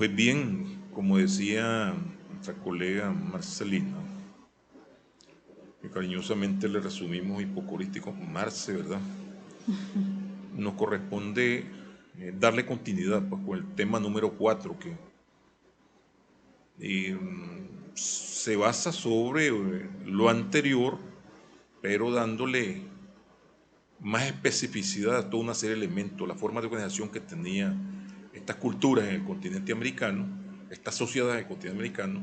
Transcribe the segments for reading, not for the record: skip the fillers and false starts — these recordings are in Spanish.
Pues bien, como decía nuestra colega Marcelina, que cariñosamente le resumimos hipocorístico Marce, ¿verdad? Nos corresponde darle continuidad pues, con el tema número 4 que se basa sobre lo anterior, pero dándole más especificidad a toda una serie de elementos, la forma de organización que tenía estas culturas en el continente americano, estas sociedades en el continente americano,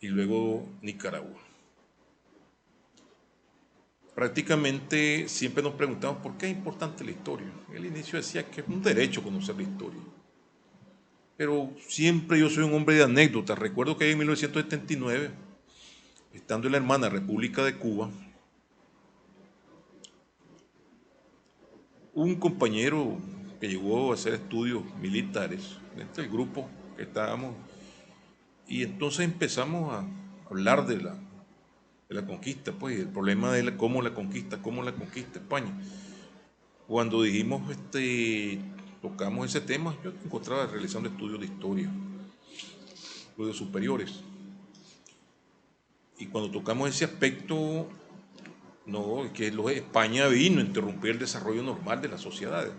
y luego Nicaragua. Prácticamente siempre nos preguntamos por qué es importante la historia. El inicio decía que es un derecho conocer la historia. Pero siempre yo soy un hombre de anécdotas. Recuerdo que en 1979, estando en la hermana República de Cuba, un compañero que llegó a hacer estudios militares, este el grupo que estábamos, y entonces empezamos a hablar de la conquista, pues, y el problema de cómo la conquista España. Cuando dijimos, tocamos ese tema, yo me encontraba realizando estudios de historia, estudios superiores, y cuando tocamos ese aspecto, no, que España vino a interrumpir el desarrollo normal de las sociedades.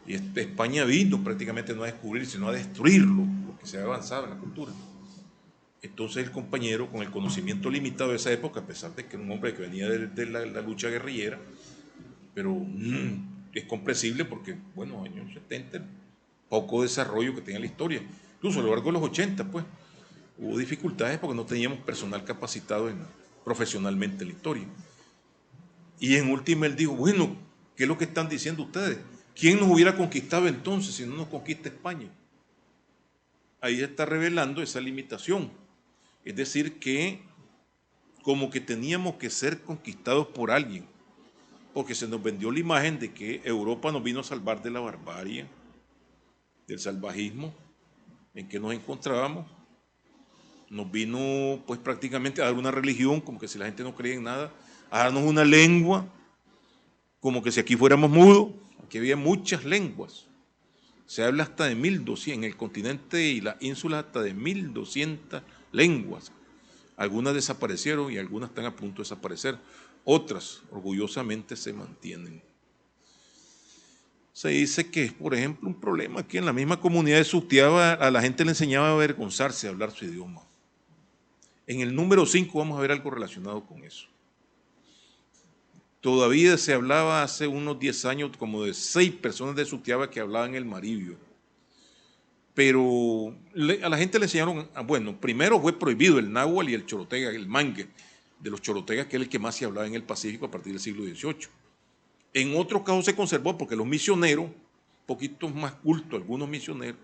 Y España vino prácticamente no a descubrir, sino a destruirlo, porque se había avanzado en la cultura. Entonces el compañero, con el conocimiento limitado de esa época, a pesar de que era un hombre que venía de la lucha guerrillera, pero es comprensible porque, bueno, años 70, poco desarrollo que tenía la historia. Incluso a lo largo de los 80, pues, hubo dificultades porque no teníamos personal capacitado profesionalmente en la historia. Y en última él dijo, bueno, ¿qué es lo que están diciendo ustedes? ¿Quién nos hubiera conquistado entonces si no nos conquista España? Ahí está revelando esa limitación. Es decir, que como que teníamos que ser conquistados por alguien, porque se nos vendió la imagen de que Europa nos vino a salvar de la barbarie, del salvajismo en que nos encontrábamos, nos vino pues prácticamente a dar una religión, como que si la gente no creía en nada, a darnos una lengua, como que si aquí fuéramos mudos. Aquí había muchas lenguas. Se habla hasta de 1200, en el continente y las ínsulas hasta de 1200 lenguas. Algunas desaparecieron y algunas están a punto de desaparecer. Otras, orgullosamente, se mantienen. Se dice que es, por ejemplo, un problema que en la misma comunidad de Sutiaba a la gente le enseñaba a avergonzarse de hablar su idioma. En el número 5 vamos a ver algo relacionado con eso. Todavía se hablaba hace unos 10 años como de 6 personas de Sutiaba que hablaban el maribio. Pero a la gente le enseñaron, bueno, primero fue prohibido el náhuatl y el chorotega, el mangue de los chorotegas, que es el que más se hablaba en el Pacífico a partir del siglo XVIII. En otros casos se conservó porque los misioneros, un poquito más cultos, algunos misioneros,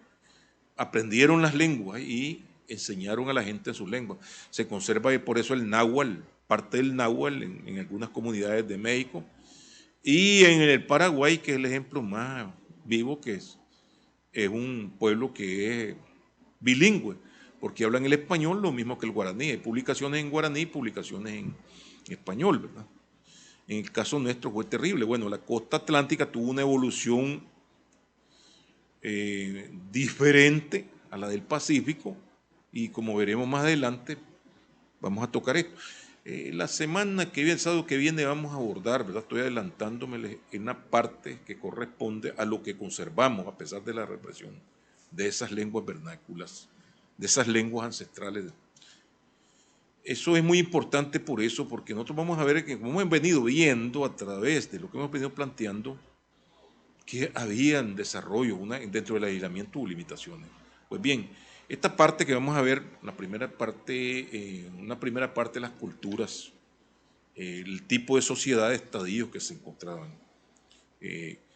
aprendieron las lenguas y enseñaron a la gente en sus lenguas. Se conserva por eso el náhuatl, parte del náhuatl en algunas comunidades de México, y en el Paraguay, que es el ejemplo más vivo, que es un pueblo que es bilingüe, porque hablan el español lo mismo que el guaraní. Hay publicaciones en guaraní y publicaciones en español, ¿verdad? En el caso nuestro fue terrible. Bueno, la costa atlántica tuvo una evolución diferente a la del Pacífico y como veremos más adelante, vamos a tocar esto. La semana que viene, el sábado que viene, vamos a abordar, ¿verdad? Estoy adelantándome en una parte que corresponde a lo que conservamos a pesar de la represión de esas lenguas vernáculas, de esas lenguas ancestrales. Eso es muy importante por eso, porque nosotros vamos a ver que como hemos venido viendo a través de lo que hemos venido planteando, que había en desarrollo, dentro del aislamiento hubo limitaciones. Pues bien, esta parte que vamos a ver, una primera parte de las culturas, el tipo de sociedad, estadios que se encontraban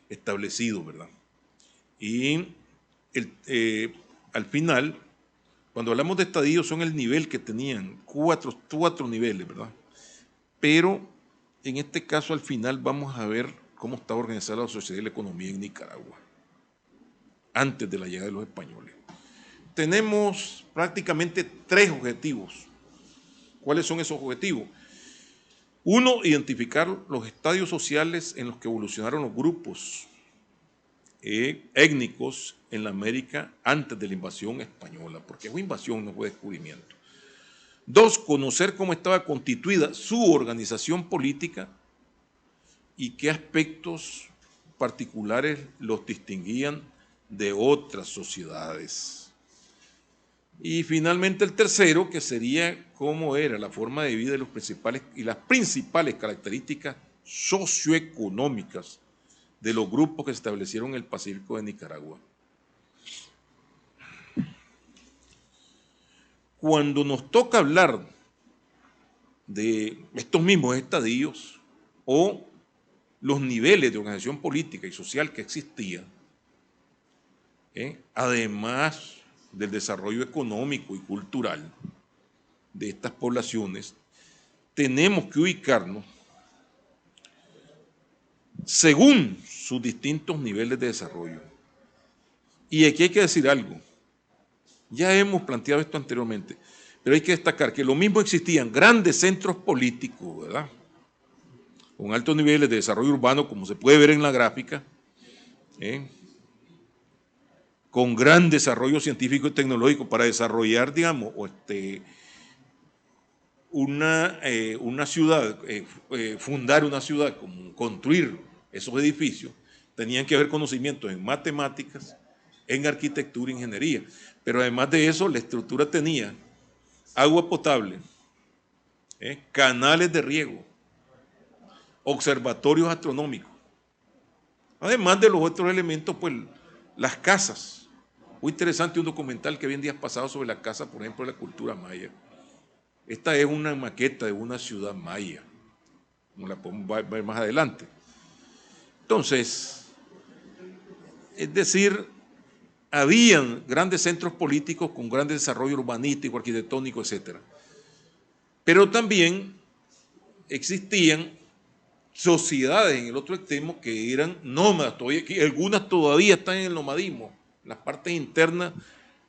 establecidos, ¿verdad? Y al final, cuando hablamos de estadios, son el nivel que tenían, cuatro niveles, ¿verdad? Pero en este caso, al final, vamos a ver cómo estaba organizada la sociedad y la economía en Nicaragua, antes de la llegada de los españoles. Tenemos prácticamente 3 objetivos. ¿Cuáles son esos objetivos? Uno, identificar los estadios sociales en los que evolucionaron los grupos étnicos en la América antes de la invasión española, porque fue invasión, no fue descubrimiento. 2, conocer cómo estaba constituida su organización política y qué aspectos particulares los distinguían de otras sociedades. Y finalmente el tercero, que sería cómo era la forma de vida de los principales y las principales características socioeconómicas de los grupos que se establecieron en el Pacífico de Nicaragua. Cuando nos toca hablar de estos mismos estadios o los niveles de organización política y social que existían, además del desarrollo económico y cultural de estas poblaciones, tenemos que ubicarnos según sus distintos niveles de desarrollo. Y aquí hay que decir algo. Ya hemos planteado esto anteriormente, pero hay que destacar que lo mismo existían grandes centros políticos, ¿verdad?, con altos niveles de desarrollo urbano, como se puede ver en la gráfica, con gran desarrollo científico y tecnológico para desarrollar, digamos, una ciudad, fundar una ciudad, construir esos edificios, tenían que haber conocimientos en matemáticas, en arquitectura e ingeniería. Pero además de eso, la estructura tenía agua potable, canales de riego, observatorios astronómicos. Además de los otros elementos, pues las casas. Muy interesante un documental que vi en días pasados sobre la casa, por ejemplo, de la cultura maya. Esta es una maqueta de una ciudad maya, como la podemos ver más adelante. Entonces, es decir, habían grandes centros políticos con gran desarrollo urbanístico, arquitectónico, etc. Pero también existían sociedades en el otro extremo que eran nómadas, algunas todavía están en el nomadismo, en las partes internas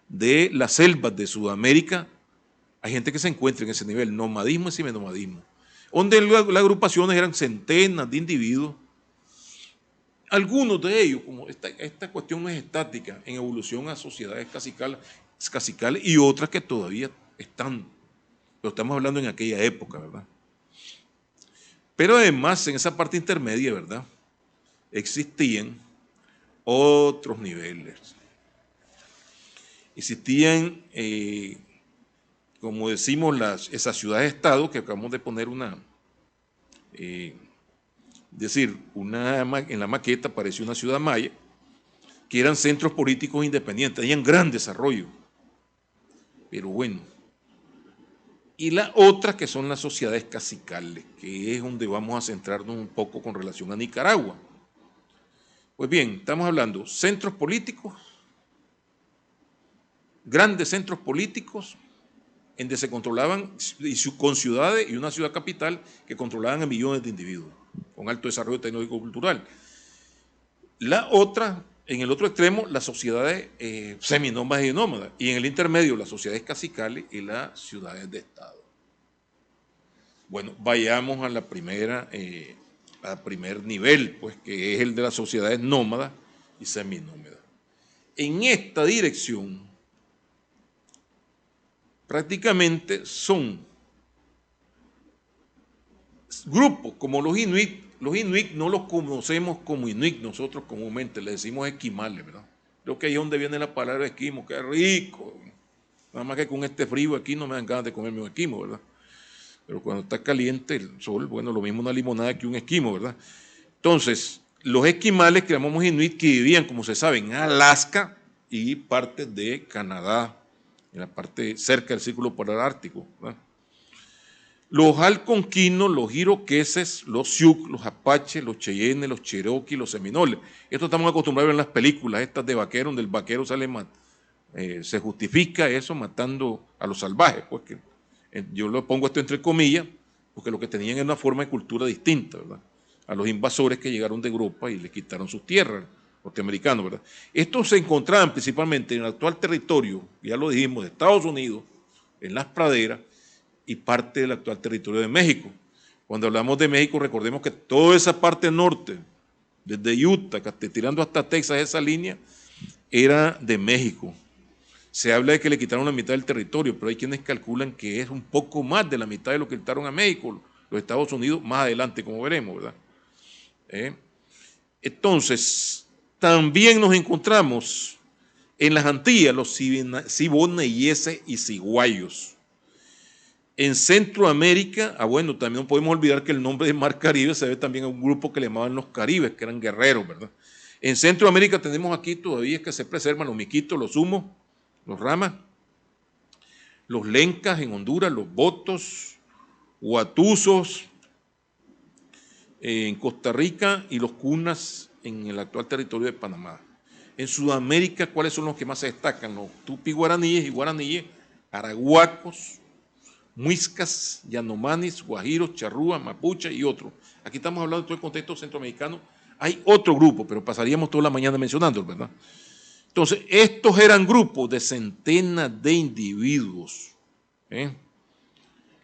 de las selvas de Sudamérica. Hay gente que se encuentra en ese nivel, nomadismo y seminomadismo, donde las agrupaciones eran centenas de individuos. Algunos de ellos, como esta cuestión no es estática, en evolución a sociedades cacicales y otras que todavía están, pero estamos hablando en aquella época, ¿verdad? Pero además, en esa parte intermedia, ¿verdad?, existían otros niveles. Existían, como decimos, esas ciudades-estado que acabamos de poner en la maqueta apareció una ciudad maya, que eran centros políticos independientes, tenían gran desarrollo. Pero bueno, y la otra que son las sociedades cacicales, que es donde vamos a centrarnos un poco con relación a Nicaragua. Pues bien, estamos hablando de centros políticos, grandes centros políticos, en donde se controlaban con ciudades y una ciudad capital que controlaban a millones de individuos, con alto desarrollo tecnológico-cultural. La otra, en el otro extremo, las sociedades seminómadas y nómadas, y en el intermedio, las sociedades cacicales y las ciudades de Estado. Bueno, vayamos a al primer nivel, pues, que es el de las sociedades nómadas y seminómadas. En esta dirección, prácticamente son grupos como los inuit. Los inuit no los conocemos como inuit, nosotros comúnmente les decimos esquimales, ¿verdad? Creo que ahí es donde viene la palabra esquimo, que rico. Nada más que con este frío aquí no me dan ganas de comerme un esquimo, ¿verdad? Pero cuando está caliente el sol, bueno, lo mismo una limonada que un esquimo, ¿verdad? Entonces, los esquimales que llamamos inuit, que vivían, como se sabe, en Alaska y partes de Canadá, en la parte cerca del Círculo Polar Ártico, ¿verdad? Los alconquinos, los iroqueses, los sioux, los apaches, los cheyennes, los cherokee, los seminoles. Esto estamos acostumbrados en las películas estas de vaqueros, donde el vaquero sale, se justifica eso matando a los salvajes. Pues que, yo lo pongo esto entre comillas, porque lo que tenían era una forma de cultura distinta, ¿verdad?, a los invasores que llegaron de Europa y les quitaron sus tierras, norteamericanos, ¿verdad? Estos se encontraban principalmente en el actual territorio, ya lo dijimos, de Estados Unidos, en las praderas, y parte del actual territorio de México. Cuando hablamos de México, recordemos que toda esa parte norte desde Utah, tirando hasta Texas, esa línea era de México. Se habla de que le quitaron la mitad del territorio, pero hay quienes calculan que es un poco más de la mitad de lo que quitaron a México, los Estados Unidos, más adelante, como veremos, ¿verdad? Entonces, también nos encontramos en las Antillas los siboneyeses y ciguayos. En Centroamérica, bueno, también no podemos olvidar que el nombre de Mar Caribe se ve también a un grupo que le llamaban los caribes, que eran guerreros, ¿verdad? En Centroamérica tenemos aquí todavía que se preservan los miquitos, los humos, los ramas, los lencas en Honduras, los botos, huatuzos en Costa Rica y los cunas en el actual territorio de Panamá. En Sudamérica, ¿cuáles son los que más se destacan? Los tupi-guaraníes y guaraníes, arahuacos, muiscas, yanomanis, guajiros, charrúas, mapuche y otros. Aquí estamos hablando de todo el contexto centroamericano. Hay otro grupo, pero pasaríamos toda la mañana mencionándolo, ¿verdad? Entonces, estos eran grupos de centenas de individuos.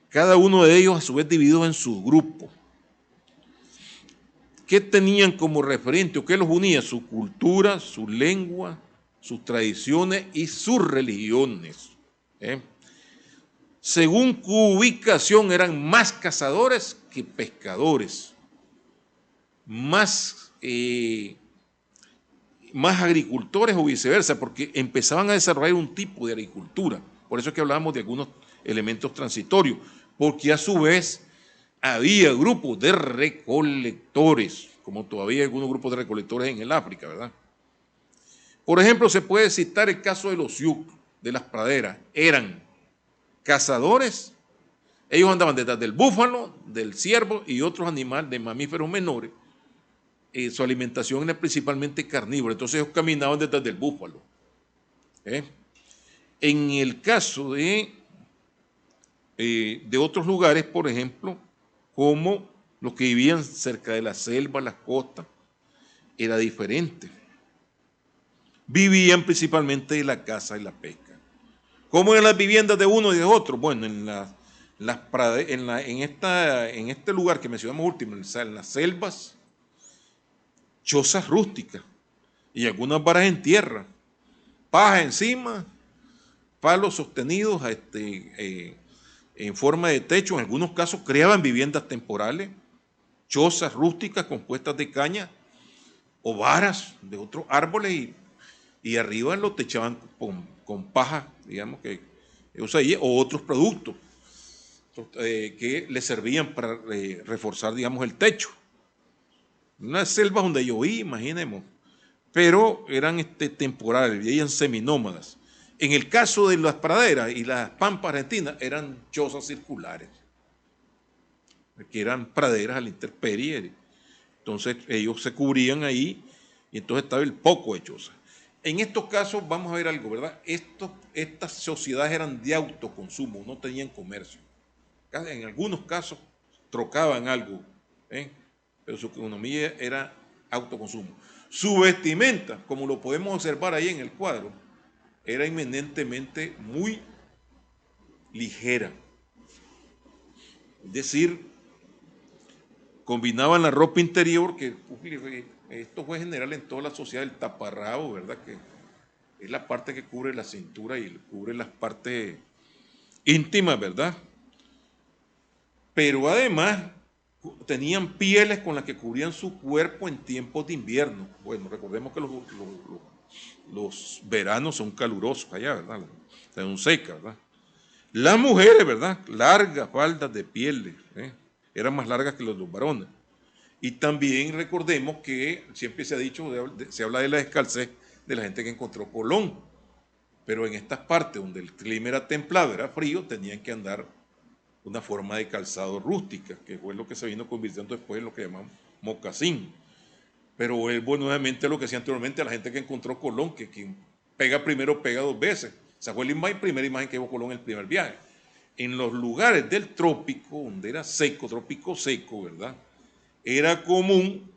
Cada uno de ellos, a su vez, divididos en sus grupos. ¿Qué tenían como referente o qué los unía? Su cultura, su lengua, sus tradiciones y sus religiones. Según su ubicación, eran más cazadores que pescadores, más agricultores o viceversa, porque empezaban a desarrollar un tipo de agricultura. Por eso es que hablábamos de algunos elementos transitorios, porque a su vez había grupos de recolectores, como todavía hay algunos grupos de recolectores en el África, ¿verdad? Por ejemplo, se puede citar el caso de los Yuk, de las praderas. Eran cazadores, ellos andaban detrás del búfalo, del ciervo y otros animales de mamíferos menores. Su alimentación era principalmente carnívora, entonces ellos caminaban detrás del búfalo. En el caso de otros lugares, por ejemplo, como los que vivían cerca de la selva, las costas, era diferente. Vivían principalmente de la caza y la pesca. ¿Cómo eran las viviendas de uno y de otro? Bueno, en este lugar que mencionamos último, en las selvas, chozas rústicas y algunas varas en tierra, paja encima, palos sostenidos en forma de techo. En algunos casos creaban viviendas temporales, chozas rústicas compuestas de caña o varas de otros árboles y arriba lo techaban con paja, digamos, o otros productos que le servían para reforzar, digamos, el techo. Unas selvas donde llovía, imaginemos, pero eran temporales, vivían seminómadas. En el caso de las praderas y las pampas argentinas, eran chozas circulares, que eran praderas a la intemperie. Entonces ellos se cubrían ahí y entonces estaba el poco de chozas. En estos casos vamos a ver algo, ¿verdad? Estas sociedades eran de autoconsumo, no tenían comercio. En algunos casos trocaban algo, pero su economía era autoconsumo. Su vestimenta, como lo podemos observar ahí en el cuadro, era eminentemente muy ligera. Es decir, combinaban la ropa interior, que esto fue general en toda la sociedad, el taparrabo, ¿verdad? Que es la parte que cubre la cintura y cubre las partes íntimas, ¿verdad? Pero además tenían pieles con las que cubrían su cuerpo en tiempos de invierno. Bueno, recordemos que los veranos son calurosos allá, ¿verdad? Son secas, ¿verdad? Las mujeres, ¿verdad? Largas faldas de pieles, eran más largas que los varones. Y también recordemos que siempre se ha dicho, se habla de la descalcez de la gente que encontró Colón, pero en estas partes donde el clima era templado, era frío, tenían que andar una forma de calzado rústica, que fue lo que se vino convirtiendo después en lo que llamamos mocasín. Pero vuelvo nuevamente a lo que decía anteriormente, a la gente que encontró Colón, que quien pega primero pega dos veces. Esa fue la primera imagen que vio Colón en el primer viaje. En los lugares del trópico, donde era seco, trópico seco, ¿verdad? Era común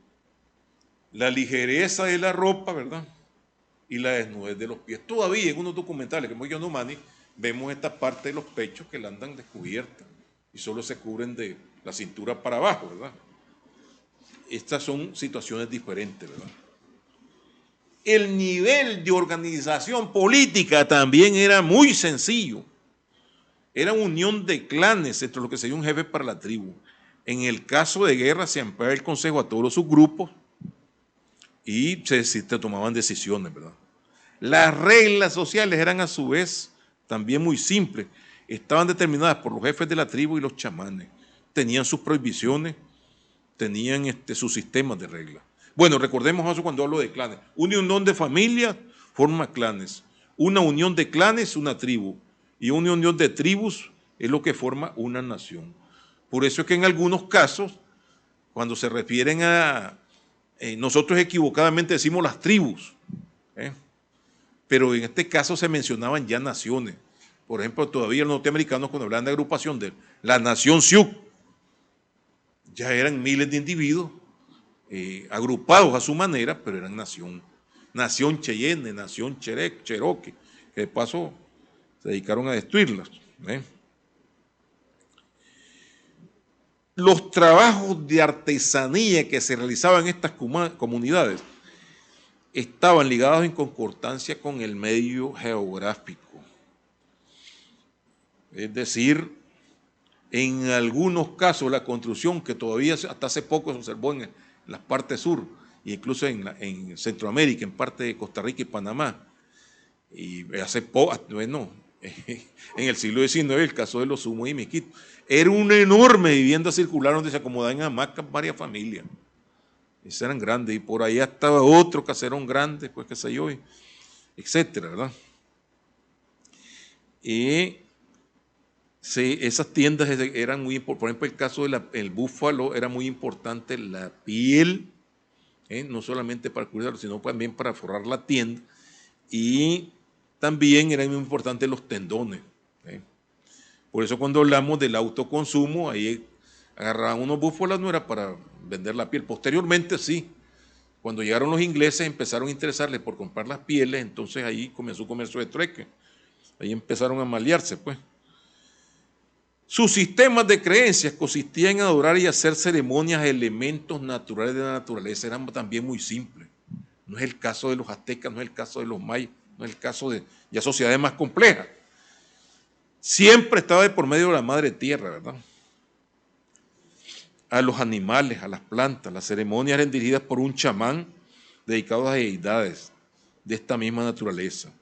la ligereza de la ropa, ¿verdad? Y la desnudez de los pies. Todavía en unos documentales, como Yanomani, vemos esta parte de los pechos que la andan descubierta y solo se cubren de la cintura para abajo, ¿verdad? estas son situaciones diferentes, ¿verdad? El nivel de organización política también era muy sencillo. Era unión de clanes entre lo que sería un jefe para la tribu. En el caso de guerra se ampliaba el consejo a todos los subgrupos y se tomaban decisiones, ¿verdad? Las reglas sociales eran a su vez también muy simples. Estaban determinadas por los jefes de la tribu y los chamanes. Tenían sus prohibiciones, tenían sus sistemas de reglas. Bueno, recordemos eso cuando hablo de clanes. Una unión de familias forma clanes. Una unión de clanes, una tribu. Y una unión de tribus es lo que forma una nación. Por eso es que en algunos casos, cuando se refieren a... nosotros equivocadamente decimos las tribus, pero en este caso se mencionaban ya naciones. Por ejemplo, todavía los norteamericanos cuando hablan de agrupación de la nación Sioux, ya eran miles de individuos agrupados a su manera, pero eran nación. Nación Cheyenne, nación Cherokee, que de paso se dedicaron a destruirlas. Los trabajos de artesanía que se realizaban en estas comunidades estaban ligados en concordancia con el medio geográfico. Es decir, en algunos casos la construcción que todavía hasta hace poco se observó en las partes sur, e incluso en Centroamérica, en parte de Costa Rica y Panamá, y hace poco, bueno, en el siglo XIX, el caso de los Sumos y Miquitos, era una enorme vivienda circular donde se acomodaban en hamacas varias familias. Esas eran grandes, y por ahí estaba otro caserón grande, pues qué sé yo, etcétera, ¿verdad? Y sí, esas tiendas eran muy importantes. Por ejemplo, el caso del búfalo era muy importante la piel, no solamente para cuidarlo, sino también para forrar la tienda. Y también eran muy importantes los tendones. Por eso cuando hablamos del autoconsumo, ahí agarraban unos búfalos, no era para vender la piel. Posteriormente sí, cuando llegaron los ingleses empezaron a interesarles por comprar las pieles, entonces ahí comenzó un comercio de trueque. Ahí empezaron a malearse, pues. Sus sistemas de creencias consistían en adorar y hacer ceremonias a elementos naturales de la naturaleza. Eran también muy simples. No es el caso de los aztecas, no es el caso de los mayas, no es el caso de ya sociedades más complejas. Siempre estaba de por medio de la madre tierra, ¿verdad? A los animales, a las plantas. Las ceremonias eran dirigidas por un chamán dedicado a deidades de esta misma naturaleza.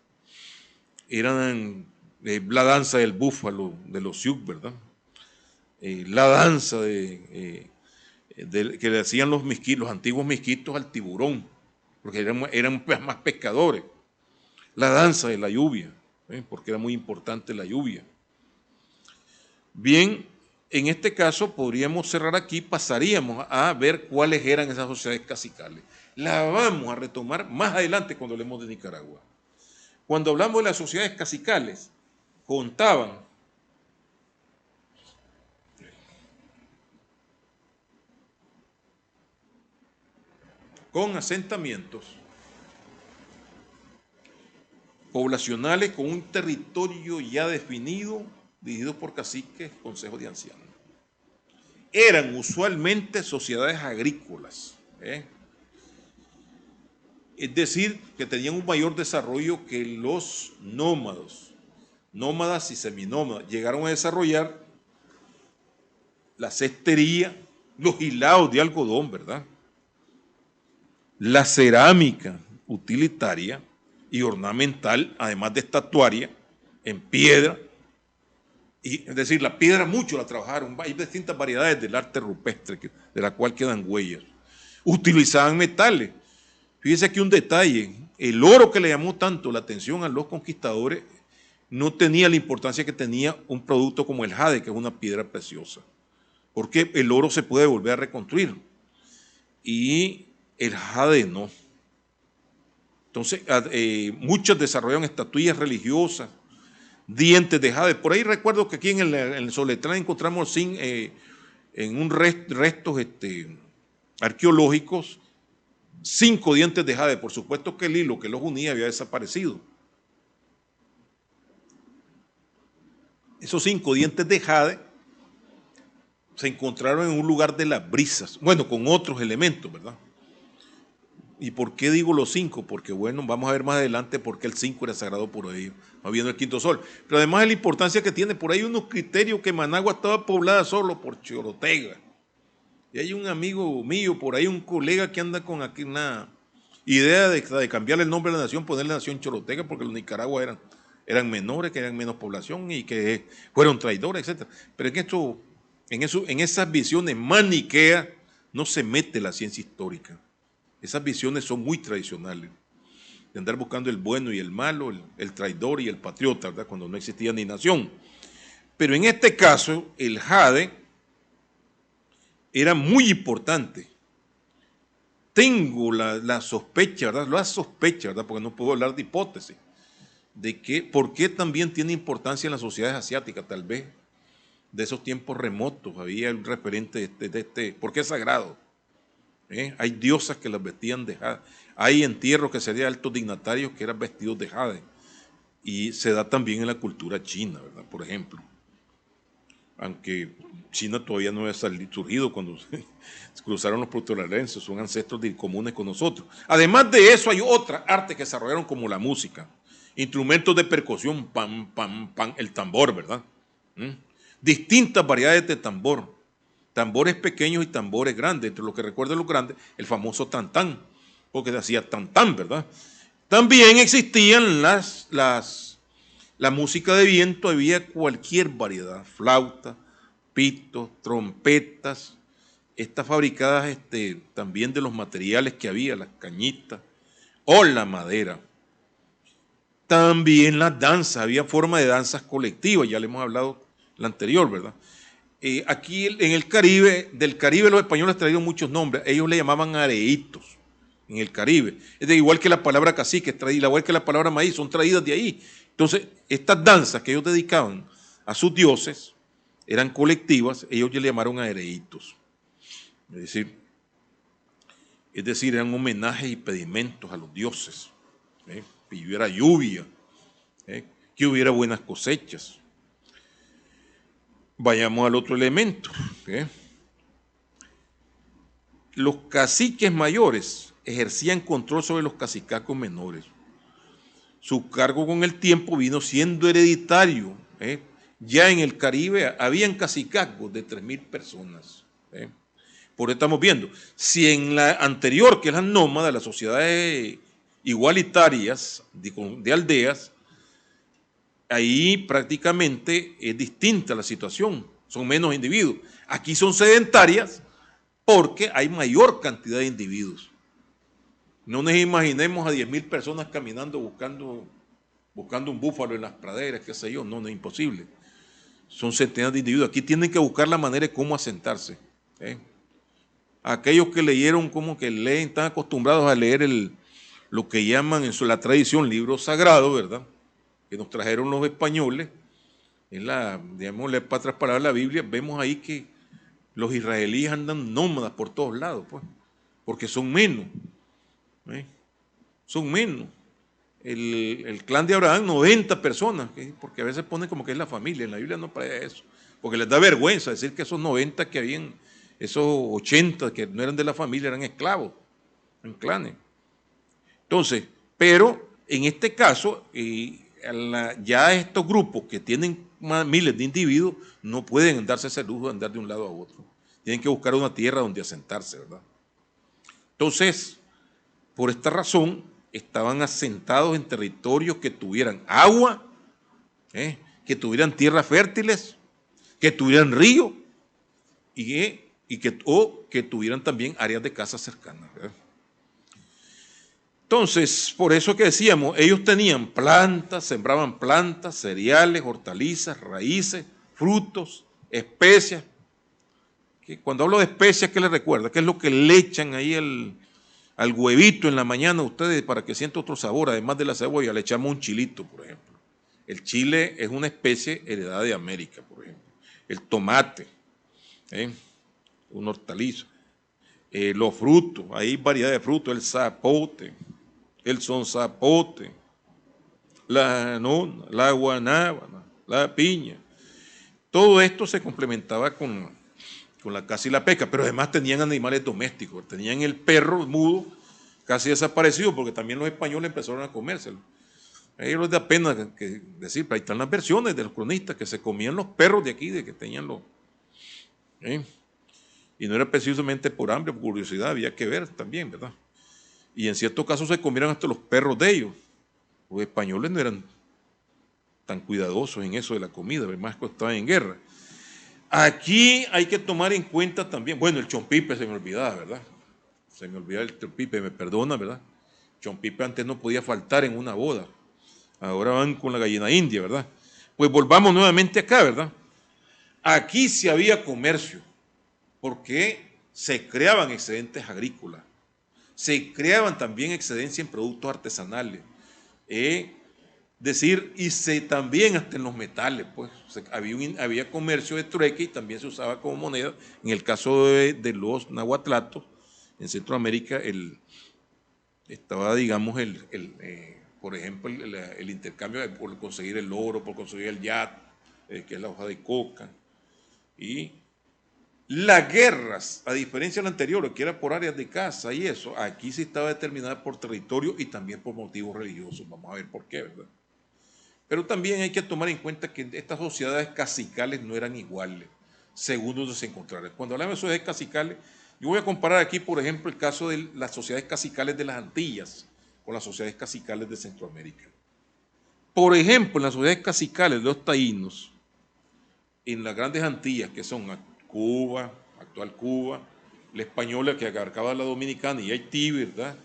Eran la danza del búfalo, de los Sioux, ¿verdad? La danza que le hacían los antiguos misquitos al tiburón, porque eran más pescadores. La danza de la lluvia, porque era muy importante la lluvia. Bien, en este caso podríamos cerrar aquí, pasaríamos a ver cuáles eran esas sociedades cacicales. La vamos a retomar más adelante cuando hablemos de Nicaragua. Cuando hablamos de las sociedades cacicales, contaban con asentamientos poblacionales con un territorio ya definido, dirigido por caciques, consejos de ancianos. Eran usualmente sociedades agrícolas, es decir, que tenían un mayor desarrollo que los nómadas y seminómadas. Llegaron a desarrollar la cestería, los hilados de algodón, ¿verdad? La cerámica utilitaria y ornamental, además de estatuaria, en piedra. Y, es decir, la piedra mucho la trabajaron. Hay distintas variedades del arte rupestre de la cual quedan huellas. Utilizaban metales. Fíjese aquí un detalle. El oro que le llamó tanto la atención a los conquistadores no tenía la importancia que tenía un producto como el jade, que es una piedra preciosa. Porque el oro se puede volver a reconstruir. Y el jade no. Entonces, muchos desarrollaron estatuillas religiosas, dientes de jade. Por ahí recuerdo que aquí en el Soletrán encontramos en un restos arqueológicos 5 dientes de jade. Por supuesto que el hilo que los unía había desaparecido. Esos 5 dientes de jade se encontraron en un lugar de las brisas, bueno, con otros elementos, ¿verdad? ¿Y por qué digo los 5? Porque, bueno, vamos a ver más adelante por qué el 5 era sagrado por ellos, habiendo el quinto sol. Pero además de la importancia que tiene, por ahí unos criterios que Managua estaba poblada solo por Chorotega. Y hay un amigo mío, por ahí un colega que anda con aquí una idea de cambiarle el nombre a la nación, ponerle nación Chorotega, porque los Nicaragua eran menores, que eran menos población y que fueron traidores, etc. Pero en esas visiones maniqueas no se mete la ciencia histórica. Esas visiones son muy tradicionales, de andar buscando el bueno y el malo, el traidor y el patriota, ¿verdad? Cuando no existía ni nación. Pero en este caso, el jade era muy importante. Tengo la sospecha, ¿verdad? La sospecha, ¿verdad? Porque no puedo hablar de hipótesis, de que por qué también tiene importancia en las sociedades asiáticas, tal vez de esos tiempos remotos, había un referente de este, porque es sagrado. Hay diosas que las vestían de jade, hay entierros que serían altos dignatarios que eran vestidos de jade, y se da también en la cultura china, ¿verdad? Por ejemplo, aunque China todavía no había surgido cuando se cruzaron los proto-larenses, son ancestros comunes con nosotros. Además de eso, hay otras artes que desarrollaron como la música, instrumentos de percusión, pam, pam, pam, el tambor, ¿verdad? Distintas variedades de tambor, tambores pequeños y tambores grandes. Entre los que recuerdo los grandes, el famoso tantán, porque se hacía tantán, ¿verdad? También existían la música de viento, había cualquier variedad, flauta, pitos, trompetas, estas fabricadas también de los materiales que había, las cañitas o la madera. También las danzas, había forma de danzas colectivas, ya le hemos hablado la anterior, ¿verdad? Aquí en el Caribe, del Caribe los españoles trajeron muchos nombres, ellos le llamaban areitos en el Caribe, es de igual que la palabra cacique, igual que la palabra maíz, son traídas de ahí. Entonces, estas danzas que ellos dedicaban a sus dioses eran colectivas, ellos ya le llamaron areitos, es decir, eran homenajes y pedimentos a los dioses, que hubiera lluvia, que hubiera buenas cosechas. Vayamos al otro elemento. Los caciques mayores ejercían control sobre los cacicazgos menores. Su cargo con el tiempo vino siendo hereditario. Ya en el Caribe habían cacicazgos de 3.000 personas. Por eso estamos viendo, si en la anterior, que es la nómada, las sociedades igualitarias de aldeas, ahí prácticamente es distinta la situación, son menos individuos. Aquí son sedentarias porque hay mayor cantidad de individuos. No nos imaginemos a 10.000 personas caminando buscando un búfalo en las praderas, qué sé yo, no es imposible. Son centenares de individuos. Aquí tienen que buscar la manera de cómo asentarse. Aquellos que leyeron, como que leen, están acostumbrados a leer lo que llaman en la tradición libro sagrado, ¿verdad? Que nos trajeron los españoles, en digamos, las otras palabras de la Biblia, vemos ahí que los israelíes andan nómadas por todos lados, pues, porque son menos. Son menos. El clan de Abraham, 90 personas, porque a veces ponen como que es la familia, en la Biblia no parece eso, porque les da vergüenza decir que esos 90 que habían, esos 80 que no eran de la familia, eran esclavos, en clanes. Entonces, pero en este caso, ya estos grupos que tienen miles de individuos no pueden darse ese lujo de andar de un lado a otro. Tienen que buscar una tierra donde asentarse, ¿verdad? Entonces, por esta razón, estaban asentados en territorios que tuvieran agua, que tuvieran tierras fértiles, que tuvieran río o que tuvieran también áreas de caza cercanas, ¿verdad? Entonces, por eso que decíamos, ellos tenían plantas, sembraban plantas, cereales, hortalizas, raíces, frutos, especias. Cuando hablo de especias, ¿qué les recuerda? ¿Qué es lo que le echan ahí al huevito en la mañana ustedes para que sienta otro sabor? Además de la cebolla, le echamos un chilito, por ejemplo. El chile es una especie heredada de América, por ejemplo. El tomate, una hortaliza. Los frutos, hay variedad de frutos, el zapote, el sonzapote, la nona, la guanábana, la piña. Todo esto se complementaba con con la caza y la pesca, pero además tenían animales domésticos, tenían el perro mudo casi desaparecido porque también los españoles empezaron a comérselo. A ellos les da pena decir, pero ahí están las versiones de los cronistas que se comían los perros de aquí, de que tenían los... ¿eh? Y no era precisamente por hambre, por curiosidad, había que ver también, ¿verdad? Y en ciertos casos se comieron hasta los perros de ellos. Los españoles no eran tan cuidadosos en eso de la comida, además que estaban en guerra. Aquí hay que tomar en cuenta también, bueno, el chompipe se me olvidaba, ¿verdad? Se me olvidaba el chompipe, me perdona, ¿verdad? Chompipe antes no podía faltar en una boda. Ahora van con la gallina india, ¿verdad? Pues volvamos nuevamente acá, ¿verdad? Aquí sí había comercio, porque se creaban excedentes agrícolas, se creaban también excedentes en productos artesanales, también hasta en los metales, pues había comercio de trueque y también se usaba como moneda. En el caso de los nahuatlatos, en Centroamérica, estaba, digamos, por ejemplo, el intercambio por conseguir el oro, por conseguir el yat, que es la hoja de coca. Y las guerras, a diferencia de lo anterior, que era por áreas de caza y eso, aquí sí estaba determinada por territorio y también por motivos religiosos. Vamos a ver por qué, ¿verdad? Pero también hay que tomar en cuenta que estas sociedades cacicales no eran iguales, según donde se encontraran. Cuando hablamos de sociedades cacicales, yo voy a comparar aquí, por ejemplo, el caso de las sociedades cacicales de las Antillas con las sociedades cacicales de Centroamérica. Por ejemplo, en las sociedades cacicales de los taínos, en las grandes Antillas, que son Cuba, actual Cuba, la española que abarcaba la dominicana y Haití, ¿verdad?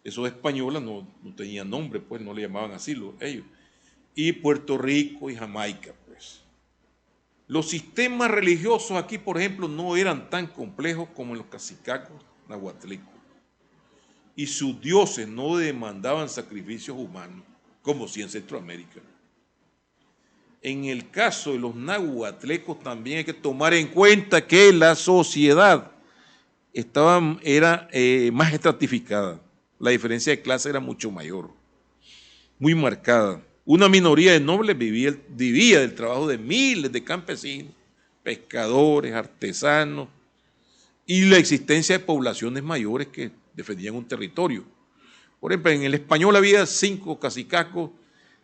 Esos españolas no tenían nombre, pues no le llamaban así ellos. Y Puerto Rico y Jamaica, pues. Los sistemas religiosos aquí, por ejemplo, no eran tan complejos como en los cacicacos nahuatlicos. Y sus dioses no demandaban sacrificios humanos, como si en Centroamérica. En el caso de los nahuatlecos también hay que tomar en cuenta que la sociedad era más estratificada. La diferencia de clase era mucho mayor, muy marcada. Una minoría de nobles vivía del trabajo de miles de campesinos, pescadores, artesanos, y la existencia de poblaciones mayores que defendían un territorio. Por ejemplo, en el español había 5 cacicacos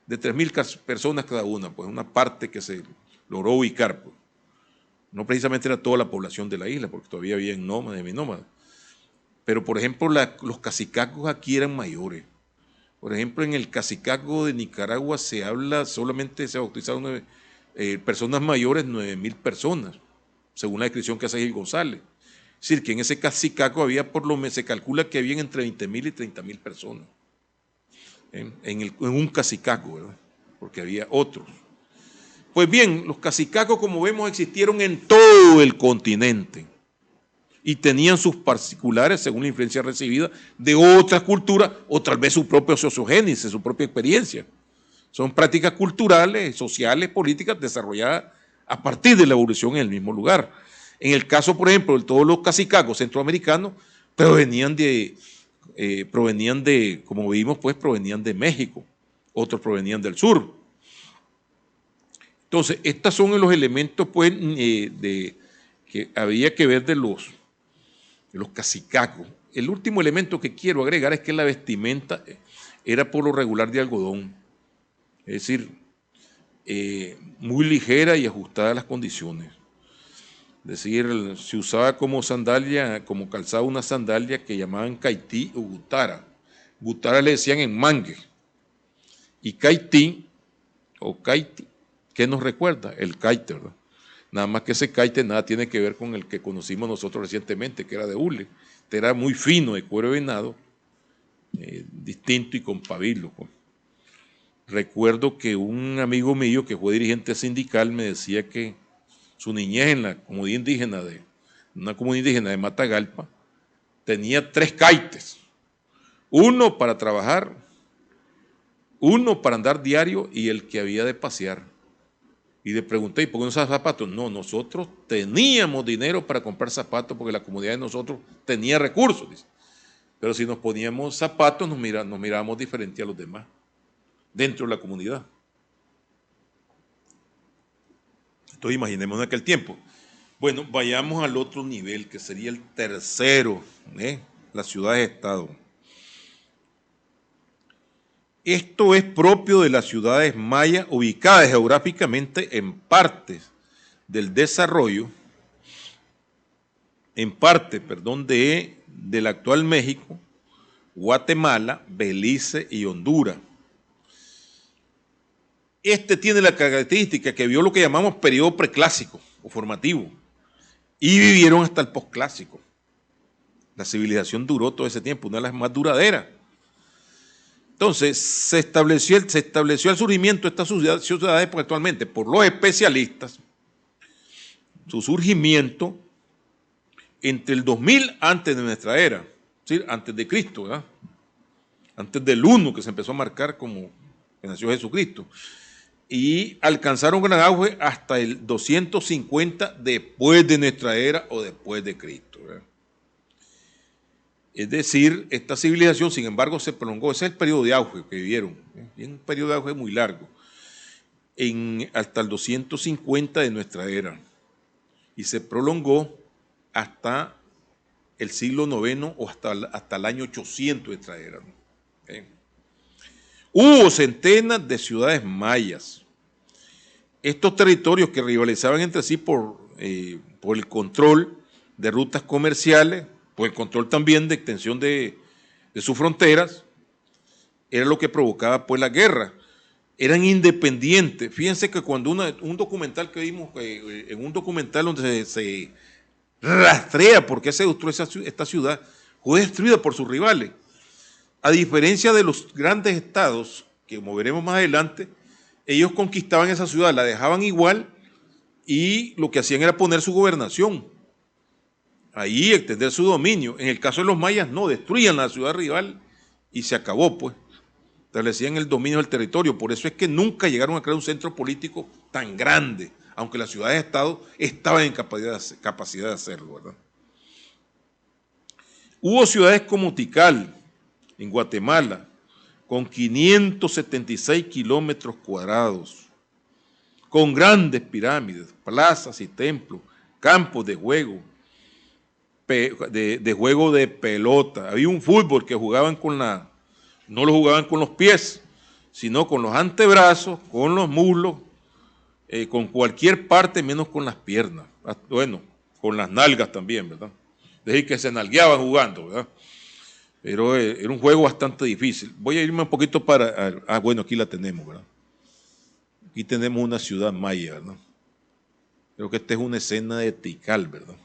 de 3.000 personas cada una, pues una parte que se logró ubicar. Pues. No precisamente era toda la población de la isla, porque todavía había nómadas y seminómadas. Pero, por ejemplo, los cacicacos aquí eran mayores. Por ejemplo, en el cacicaco de Nicaragua solamente se bautizaron personas mayores, 9.000 personas, según la descripción que hace Gil González. Es decir, que en ese cacicaco se calcula que había entre 20.000 y 30.000 personas. En un cacicaco, ¿verdad? Porque había otros. Pues bien, los cacicacos, como vemos, existieron en todo el continente y tenían sus particulares según la influencia recibida de otras culturas o tal vez su propia sociogénesis, su propia experiencia. Son prácticas culturales, sociales, políticas desarrolladas a partir de la evolución en el mismo lugar. En el caso, por ejemplo, de todos los cacicacos centroamericanos provenían como vimos, pues provenían de México, otros provenían del sur. Entonces, estos son los elementos, pues, que había que ver de los cacicacos. El último elemento que quiero agregar es que la vestimenta era por lo regular de algodón, es decir, muy ligera y ajustada a las condiciones. Es decir, se usaba como sandalia, como calzado una sandalia que llamaban caití o gutara. Gutara le decían en mangue. Y caití o caiti, ¿qué nos recuerda? El caite, ¿verdad? Nada más que ese caite nada tiene que ver con el que conocimos nosotros recientemente, que era de hule. Este era muy fino, de cuero de venado, distinto y con pabilo. Pues. Recuerdo que un amigo mío que fue dirigente sindical me decía que su niñez en una comunidad indígena de Matagalpa tenía 3 caites. Uno para trabajar, uno para andar diario y el que había de pasear. Y le pregunté, ¿y por qué no usas zapatos? No, nosotros teníamos dinero para comprar zapatos porque la comunidad de nosotros tenía recursos. Dice. Pero si nos poníamos zapatos, nos mirábamos diferente a los demás, dentro de la comunidad. Entonces imaginemos en aquel tiempo. Bueno, vayamos al otro nivel, que sería el tercero, las ciudades-estado. Esto es propio de las ciudades mayas ubicadas geográficamente en partes del desarrollo, del actual México, Guatemala, Belice y Honduras. Este tiene la característica que vio lo que llamamos periodo preclásico o formativo y vivieron hasta el posclásico. La civilización duró todo ese tiempo, una de las más duraderas. Entonces, se estableció el surgimiento de estas ciudades actualmente por los especialistas, su surgimiento entre el 2000 antes de nuestra era, ¿sí? Antes de Cristo, ¿verdad? Antes del 1 que se empezó a marcar como que nació Jesucristo, y alcanzaron gran auge hasta el 250 después de nuestra era o después de Cristo, ¿verdad? Es decir, esta civilización, sin embargo, se prolongó. Ese es el periodo de auge que vivieron, es un periodo de auge muy largo, hasta el 250 de nuestra era, y se prolongó hasta el siglo IX o hasta el año 800 de nuestra era. Hubo centenas de ciudades mayas. Estos territorios que rivalizaban entre sí por el control de rutas comerciales, por el control también de extensión de sus fronteras, era lo que provocaba pues la guerra. Eran independientes. Fíjense que cuando un documental que vimos, en un documental donde se rastrea por qué se destruyó esta ciudad, fue destruida por sus rivales. A diferencia de los grandes estados, que como veremos más adelante, ellos conquistaban esa ciudad, la dejaban igual y lo que hacían era poner su gobernación, ahí extender su dominio. En el caso de los mayas no, destruían la ciudad rival y se acabó, pues. Establecían el dominio del territorio. Por eso es que nunca llegaron a crear un centro político tan grande, aunque las ciudades-estado estaban en capacidad de hacerlo, ¿verdad? Hubo ciudades como Tikal, en Guatemala, con 576 kilómetros cuadrados, con grandes pirámides, plazas y templos, campos de juego, de juego de pelota. Había un fútbol que jugaban no lo jugaban con los pies, sino con los antebrazos, con los muslos, con cualquier parte menos con las piernas. Bueno, con las nalgas también, ¿verdad? Es decir, que se nalgueaban jugando, ¿verdad? Pero era un juego bastante difícil. Voy a irme un poquito bueno, aquí la tenemos, ¿verdad? Aquí tenemos una ciudad maya, ¿verdad? Creo que esta es una escena de Tikal, ¿verdad?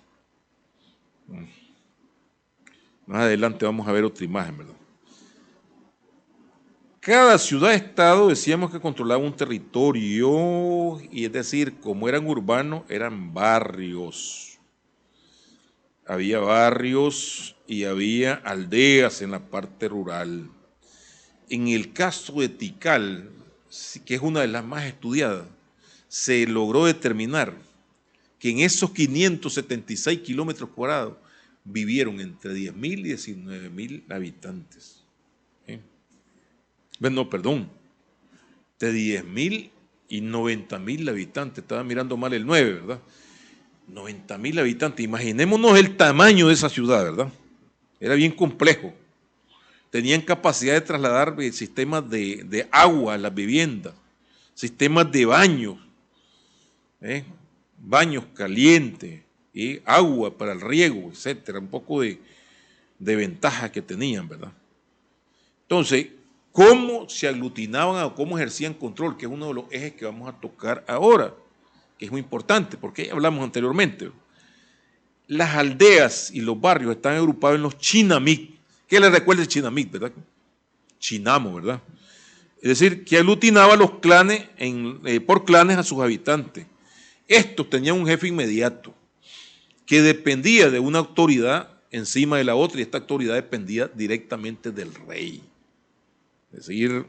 Más adelante vamos a ver otra imagen, ¿verdad? Cada ciudad-estado decíamos que controlaba un territorio, y es decir, como eran urbanos, eran barrios. Había barrios y había aldeas en la parte rural. En el caso de Tikal, que es una de las más estudiadas, se logró determinar que en esos 576 kilómetros cuadrados vivieron entre 10.000 y 19.000 habitantes. No, perdón, de 10.000 y 90.000 habitantes. Estaba mirando mal el 9, ¿verdad? 90.000 habitantes. Imaginémonos el tamaño de esa ciudad, ¿verdad? Era bien complejo. Tenían capacidad de trasladar sistemas de agua a las viviendas, sistemas de baños, baños calientes, agua para el riego, etcétera. Un poco de ventaja que tenían, ¿verdad? Entonces, ¿cómo se aglutinaban o cómo ejercían control? Que es uno de los ejes que vamos a tocar ahora, que es muy importante, porque ya hablamos anteriormente. Las aldeas y los barrios están agrupados en los chinamí. ¿Qué les recuerda el chinamí, verdad? Chinamo, ¿verdad? Es decir, que aglutinaba a los clanes por clanes a sus habitantes. Estos tenían un jefe inmediato que dependía de una autoridad encima de la otra, y esta autoridad dependía directamente del rey. Es decir,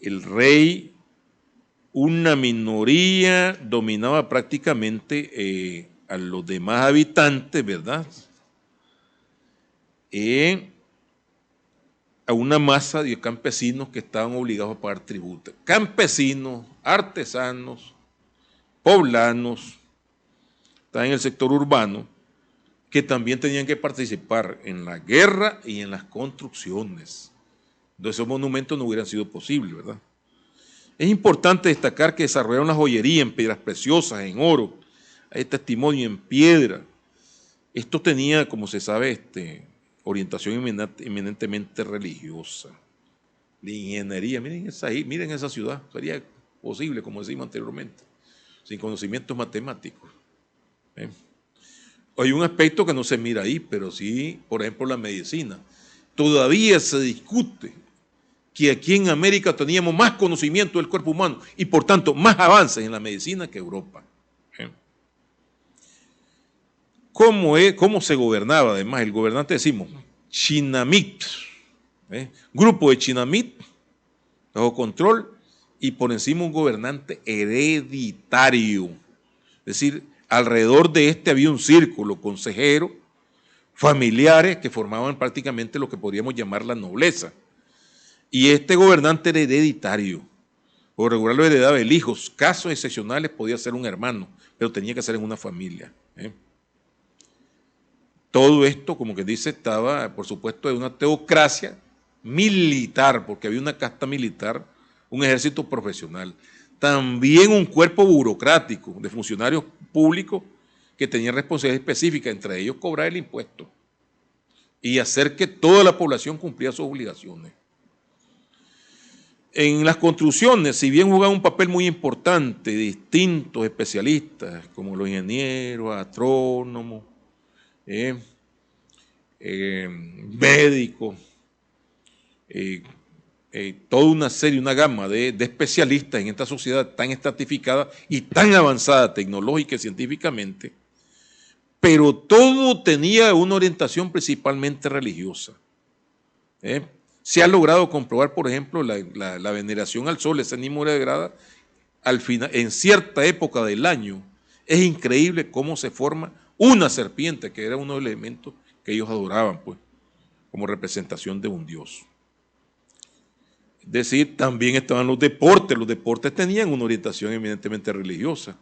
el rey, una minoría, dominaba prácticamente a los demás habitantes, ¿verdad? A una masa de campesinos que estaban obligados a pagar tributo. Campesinos, artesanos, poblanos, están en el sector urbano, que también tenían que participar en la guerra y en las construcciones. Entonces esos monumentos no hubieran sido posibles, ¿verdad? Es importante destacar que desarrollaron la joyería en piedras preciosas, en oro, hay testimonio en piedra. Esto tenía, como se sabe, orientación eminentemente religiosa. La ingeniería, miren esa ciudad, sería posible, como decimos anteriormente, sin conocimientos matemáticos. Hay un aspecto que no se mira ahí, pero sí, por ejemplo, la medicina. Todavía se discute que aquí en América teníamos más conocimiento del cuerpo humano y por tanto más avances en la medicina que Europa. ¿Cómo se gobernaba? Además, el gobernante, decimos, Chinamit, grupo de Chinamit, bajo control, y por encima un gobernante hereditario. Es decir, alrededor de había un círculo consejero, familiares que formaban prácticamente lo que podríamos llamar la nobleza. Y este gobernante era hereditario. Por regular lo heredaba el hijo. Casos excepcionales podía ser un hermano, pero tenía que ser en una familia. Todo esto, como que dice, estaba, por supuesto, en una teocracia militar, porque había una casta militar, un ejército profesional. También un cuerpo burocrático de funcionarios públicos que tenían responsabilidad específica, entre ellos cobrar el impuesto y hacer que toda la población cumpliera sus obligaciones. En las construcciones, si bien jugaban un papel muy importante distintos especialistas, como los ingenieros, astrónomos, médicos, toda una serie, una gama de especialistas en esta sociedad tan estratificada y tan avanzada tecnológica y científicamente, pero todo tenía una orientación principalmente religiosa. Se ha logrado comprobar, por ejemplo, la veneración al sol, ese mismo degrada, al final, en cierta época del año. Es increíble cómo se forma una serpiente, que era uno de los elementos que ellos adoraban, pues, como representación de un dios. Es decir, también estaban los deportes tenían una orientación eminentemente religiosa.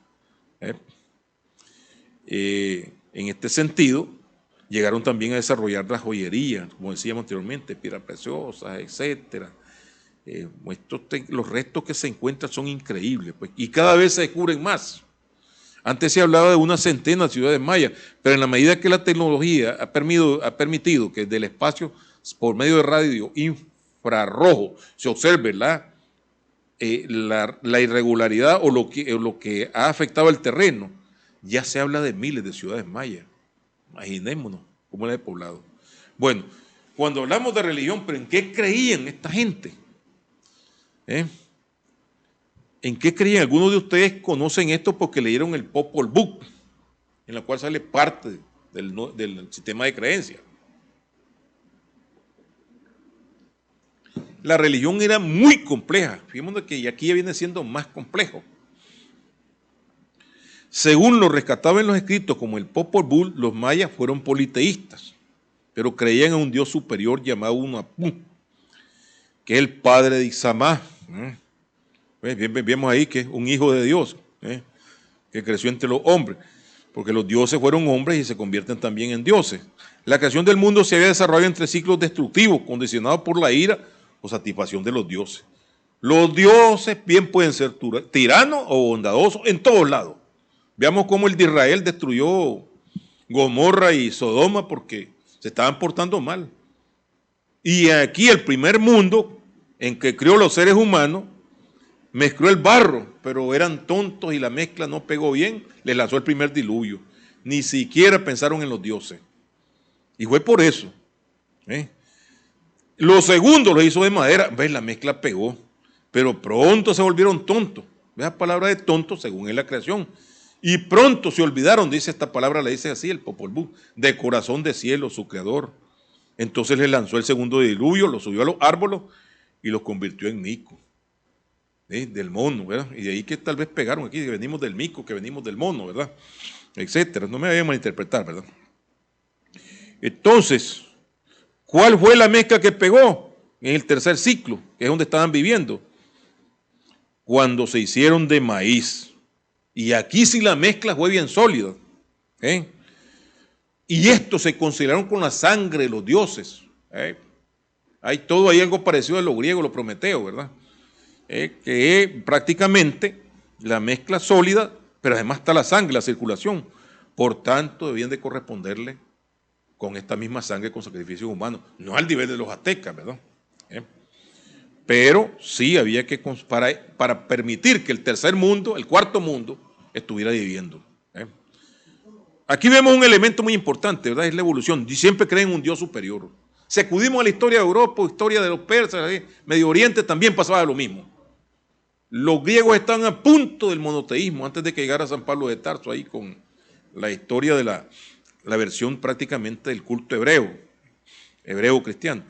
En este sentido, llegaron también a desarrollar la joyería, como decíamos anteriormente, piedras preciosas, etcétera. Los restos que se encuentran son increíbles, pues, y cada vez se descubren más. Antes se hablaba de una centena de ciudades mayas, pero en la medida que la tecnología ha permitido que del espacio, por medio de radio infrarrojo, se observe la irregularidad o lo que ha afectado el terreno, ya se habla de miles de ciudades mayas. Imaginémonos cómo era el poblado. Bueno, cuando hablamos de religión, ¿pero en qué creían esta gente? ¿En qué creían? Algunos de ustedes conocen esto porque leyeron el Popol Vuh, en la cual sale parte del sistema de creencias. La religión era muy compleja. Fíjate que aquí ya viene siendo más complejo. Según lo rescatado en los escritos como el Popol Vuh, los mayas fueron politeístas, pero creían en un dios superior llamado Hunahpu, que es el padre de Itzamá. Vemos ahí que es un hijo de Dios, que creció entre los hombres, porque los dioses fueron hombres y se convierten también en dioses. La creación del mundo se había desarrollado entre ciclos destructivos, condicionados por la ira o satisfacción de los dioses. Los dioses bien pueden ser tiranos o bondadosos en todos lados. Veamos cómo el de Israel destruyó Gomorra y Sodoma porque se estaban portando mal. Y aquí el primer mundo en que creó los seres humanos, mezcló el barro, pero eran tontos y la mezcla no pegó bien, les lanzó el primer diluvio. Ni siquiera pensaron en los dioses. Y fue por eso. Lo segundo lo hizo de madera, la mezcla pegó, pero pronto se volvieron tontos. Esa palabra de tonto según es la creación. Y pronto se olvidaron, dice esta palabra, le dice así el Popol Vuh, de corazón de cielo, su creador. Entonces le lanzó el segundo diluvio, lo subió a los árboles y los convirtió en mico. Del mono, ¿verdad? Y de ahí que tal vez pegaron aquí, que venimos del mico, que venimos del mono, ¿verdad? Etcétera. No me vayan a malinterpretar, ¿verdad? Entonces, ¿cuál fue la mezcla que pegó en el tercer ciclo, que es donde estaban viviendo? Cuando se hicieron de maíz. Y aquí sí la mezcla fue bien sólida. ¿eh? Y estos se consideraron con la sangre de los dioses. Hay todo ahí algo parecido a los griegos, los prometeos, ¿verdad? Que prácticamente la mezcla sólida, pero además está la sangre, la circulación. Por tanto, debían de corresponderle con esta misma sangre con sacrificios humanos, no al nivel de los aztecas, ¿verdad? Pero sí había que, para permitir que el tercer mundo, el cuarto mundo, estuviera viviendo. Aquí vemos un elemento muy importante, ¿verdad? Es la evolución. Y siempre creen en un Dios superior. Si acudimos a la historia de Europa, historia de los persas, Medio Oriente, también pasaba lo mismo. Los griegos estaban a punto del monoteísmo antes de que llegara San Pablo de Tarso ahí con la historia de la versión prácticamente del culto hebreo cristiano.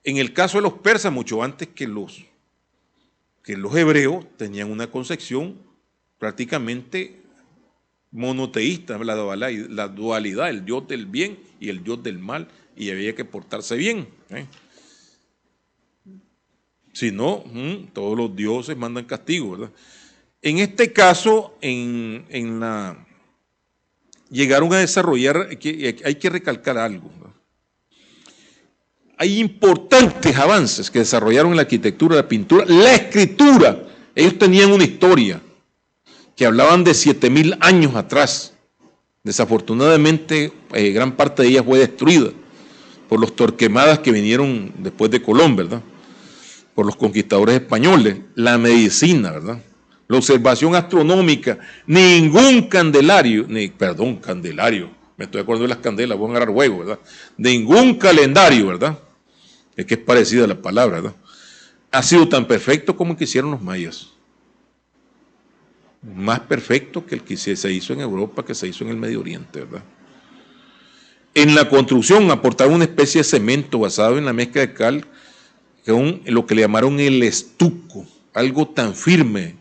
En el caso de los persas, mucho antes que los hebreos, tenían una concepción prácticamente monoteísta, la dualidad, el Dios del bien y el Dios del mal, y había que portarse bien. Si no, todos los dioses mandan castigo, ¿verdad? En este caso, llegaron a desarrollar, hay que recalcar algo, ¿verdad? Hay importantes avances que desarrollaron en la arquitectura, la pintura, la escritura. Ellos tenían una historia que hablaban de 7.000 años atrás. Desafortunadamente, gran parte de ella fue destruida por los torquemadas que vinieron después de Colón, ¿verdad? Por los conquistadores españoles. La medicina, ¿verdad? La observación astronómica, candelario, me estoy acordando de las candelas, voy a agarrar huevo, ¿verdad? Ningún calendario, ¿verdad? Es que es parecida la palabra, ¿verdad? Ha sido tan perfecto como el que hicieron los mayas. Más perfecto que el que se hizo en Europa, que se hizo en el Medio Oriente, ¿verdad? En la construcción aportaron una especie de cemento basado en la mezcla de cal, que lo que le llamaron el estuco, algo tan firme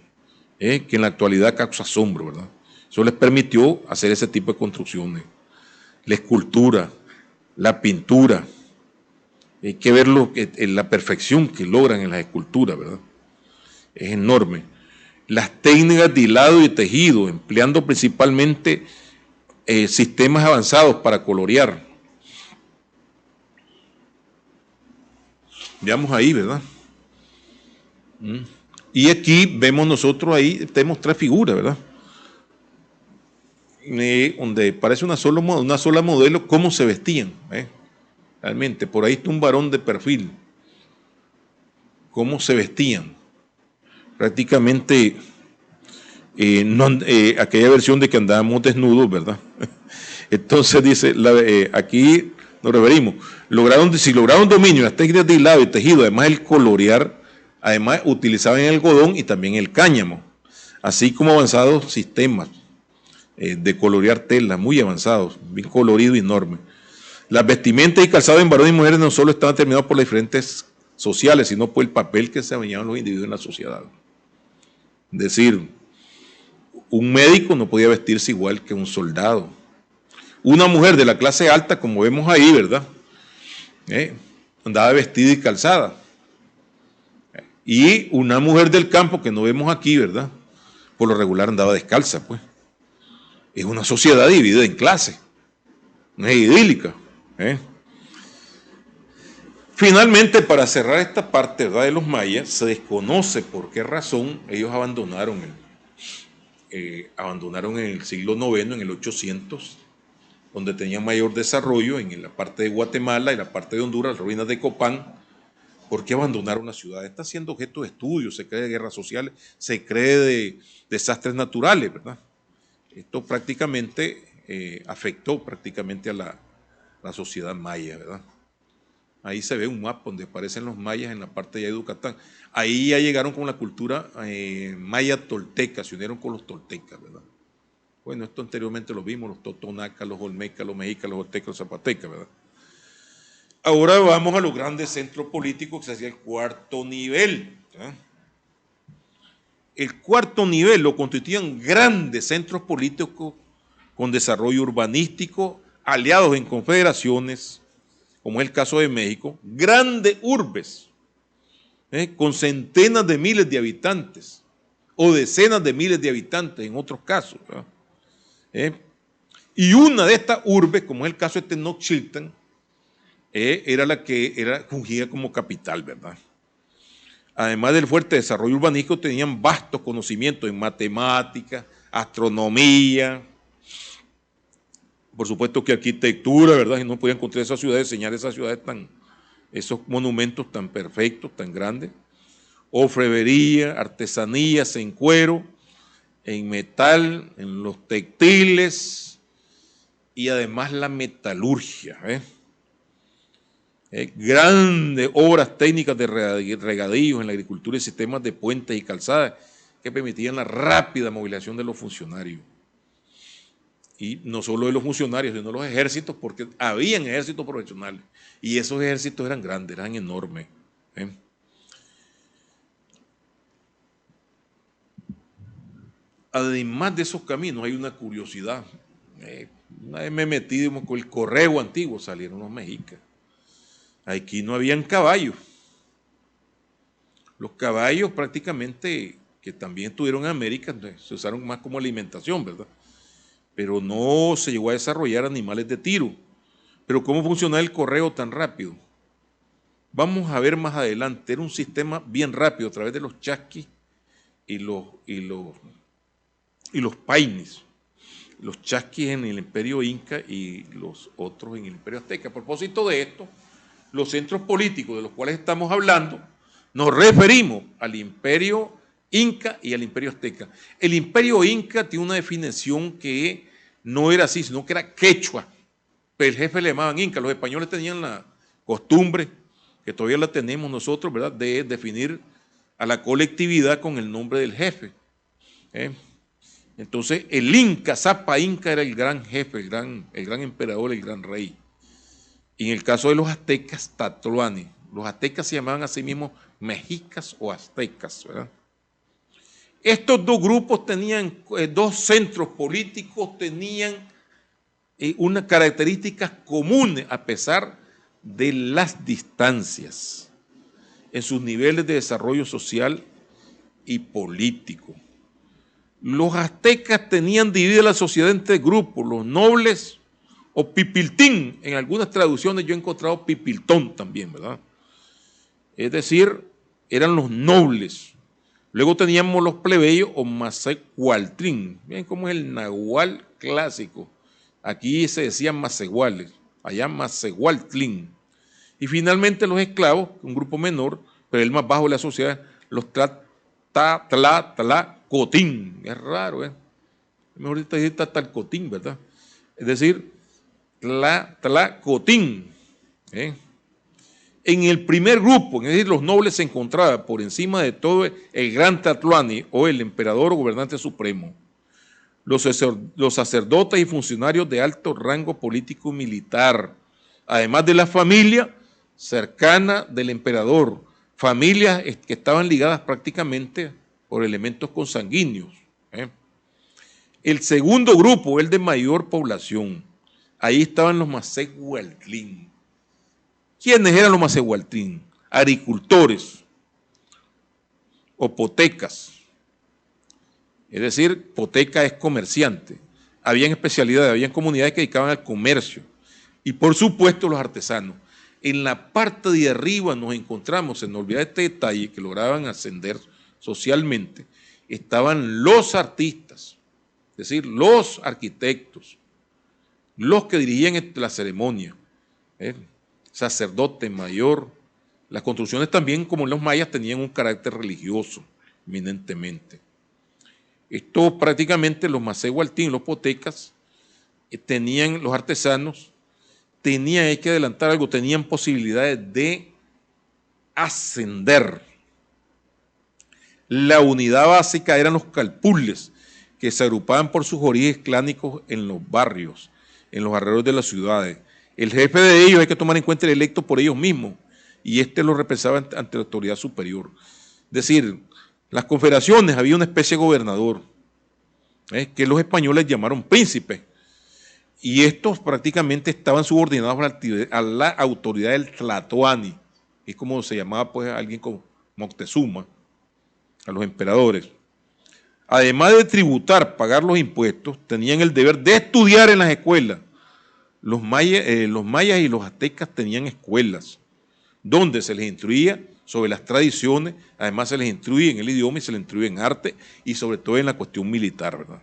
que en la actualidad causa asombro, ¿verdad? Eso les permitió hacer ese tipo de construcciones. La escultura, la pintura, hay que ver la perfección que logran en las esculturas, ¿verdad? Es enorme. Las técnicas de hilado y tejido, empleando principalmente sistemas avanzados para colorear. Veamos ahí, ¿verdad? Y aquí vemos nosotros ahí, tenemos 3 figuras, ¿verdad? Donde parece una sola modelo, cómo se vestían, realmente, por ahí está un varón de perfil, cómo se vestían, prácticamente aquella versión de que andábamos desnudos, ¿verdad? Entonces dice, aquí nos referimos, si lograron dominio de las técnicas de hilado y tejido, además el colorear, además utilizaban el algodón y también el cáñamo, así como avanzados sistemas de colorear telas, muy avanzados, bien colorido y enorme. Las vestimentas y calzados en varones y mujeres no solo estaban determinados por las diferentes sociales, sino por el papel que se desempeñaban los individuos en la sociedad. Es decir, un médico no podía vestirse igual que un soldado. Una mujer de la clase alta, como vemos ahí, ¿verdad? Andaba vestida y calzada. Y una mujer del campo, que no vemos aquí, ¿verdad? Por lo regular andaba descalza, pues. Es una sociedad dividida en clases. No es idílica. Finalmente, para cerrar esta parte, ¿verdad?, de los mayas, se desconoce por qué razón ellos abandonaron en el siglo IX, en el 800, donde tenían mayor desarrollo en la parte de Guatemala y la parte de Honduras, las ruinas de Copán. ¿Por qué abandonaron la ciudad? Está siendo objeto de estudio, se cree de guerras sociales, se cree de desastres naturales, ¿verdad? Esto prácticamente afectó prácticamente a la sociedad maya, ¿verdad? Ahí se ve un mapa donde aparecen los mayas en la parte de Yucatán. Ahí ya llegaron con la cultura maya tolteca, se unieron con los toltecas, ¿verdad? Bueno, esto anteriormente lo vimos, los totonacas, los olmecas, los mexicas, los aztecas, los zapotecas, ¿verdad? Ahora vamos a los grandes centros políticos, que se hacía el cuarto nivel, ¿verdad? El cuarto nivel lo constituían grandes centros políticos con desarrollo urbanístico, aliados en confederaciones, como es el caso de México, grandes urbes, con centenas de miles de habitantes, o decenas de miles de habitantes en otros casos, ¿verdad? Y una de estas urbes, como es el caso de Tenochtitlán, era la que fungía como capital, ¿verdad? Además del fuerte desarrollo urbanístico, tenían vastos conocimientos en matemáticas, astronomía, por supuesto que arquitectura, ¿verdad? Y no podían encontrar esas ciudades, diseñar esas ciudades esos monumentos tan perfectos, tan grandes. Orfebrería, artesanías en cuero, en metal, en los textiles y además la metalurgia. Grandes obras técnicas de regadíos en la agricultura y sistemas de puentes y calzadas que permitían la rápida movilización de los funcionarios. Y no solo de los funcionarios, sino de los ejércitos, porque habían ejércitos profesionales y esos ejércitos eran grandes, eran enormes. Además de esos caminos hay una curiosidad. Una vez me metí con el correo antiguo, salieron los mexicas. Aquí no habían caballos. Los caballos prácticamente, que también estuvieron en América, se usaron más como alimentación, ¿verdad? Pero no se llegó a desarrollar animales de tiro. Pero ¿cómo funcionaba el correo tan rápido? Vamos a ver más adelante. Era un sistema bien rápido a través de los chasquis y los paines. Los chasquis en el Imperio Inca y los otros en el Imperio Azteca. A propósito de esto, los centros políticos de los cuales estamos hablando, nos referimos al Imperio Inca y al Imperio Azteca. El Imperio Inca tiene una definición que no era así, sino que era quechua. Pero el jefe le llamaban Inca. Los españoles tenían la costumbre, que todavía la tenemos nosotros, ¿verdad?, de definir a la colectividad con el nombre del jefe. Entonces, el Inca, Zapa Inca, era el gran jefe, el gran emperador, el gran rey. Y en el caso de los aztecas, Tlatoani. Los aztecas se llamaban a sí mismos mexicas o aztecas, ¿verdad? Estos dos grupos tenían, dos centros políticos tenían unas características comunes a pesar de las distancias en sus niveles de desarrollo social y político. Los aztecas tenían dividida la sociedad en tres grupos, los nobles o pipiltín. En algunas traducciones yo he encontrado pipiltón también, ¿verdad? Es decir, eran los nobles. Luego teníamos los plebeyos o masehualtlín. Miren cómo es el nahual clásico. Aquí se decían masehuales, allá masehualtlín. Y finalmente los esclavos, un grupo menor, pero el más bajo de la sociedad, los tlacotín. Es raro, ¿eh? Mejor decir tatalcotín, ¿verdad? Es decir, tlacotín. En el primer grupo, es decir, los nobles se encontraban por encima de todo el gran Tlatoani o el emperador o gobernante supremo, los sacerdotes y funcionarios de alto rango político y militar, además de la familia cercana del emperador, familias que estaban ligadas prácticamente por elementos consanguíneos. El segundo grupo, el de mayor población, ahí estaban los masehualtlín. ¿Quiénes eran los masehualtlín? Agricultores o potecas. Es decir, poteca es comerciante. Habían especialidades, habían comunidades que dedicaban al comercio. Y por supuesto los artesanos. En la parte de arriba nos encontramos, se nos olvida este detalle, que lograban ascender socialmente, estaban los artistas, es decir, los arquitectos, los que dirigían la ceremonia, sacerdote mayor. Las construcciones también, como en los mayas, tenían un carácter religioso, eminentemente. Esto prácticamente los masehualtlín, los potecas, tenían, los artesanos, tenían, hay que adelantar algo, tenían posibilidades de ascender. La unidad básica eran los calpules, que se agrupaban por sus orígenes clánicos en los barrios, en los alrededores de las ciudades. El jefe de ellos, hay que tomar en cuenta, el electo por ellos mismos, y lo representaba ante la autoridad superior. Es decir, las confederaciones, había una especie de gobernador, que los españoles llamaron príncipe, y estos prácticamente estaban subordinados a la autoridad del Tlatoani, es como se llamaba pues alguien como Moctezuma, a los emperadores. además de tributar, pagar los impuestos, tenían el deber de estudiar en las escuelas. Los mayas y los aztecas tenían escuelas donde se les instruía sobre las tradiciones, además se les instruye en el idioma y se les instruye en arte y sobre todo en la cuestión militar, ¿verdad?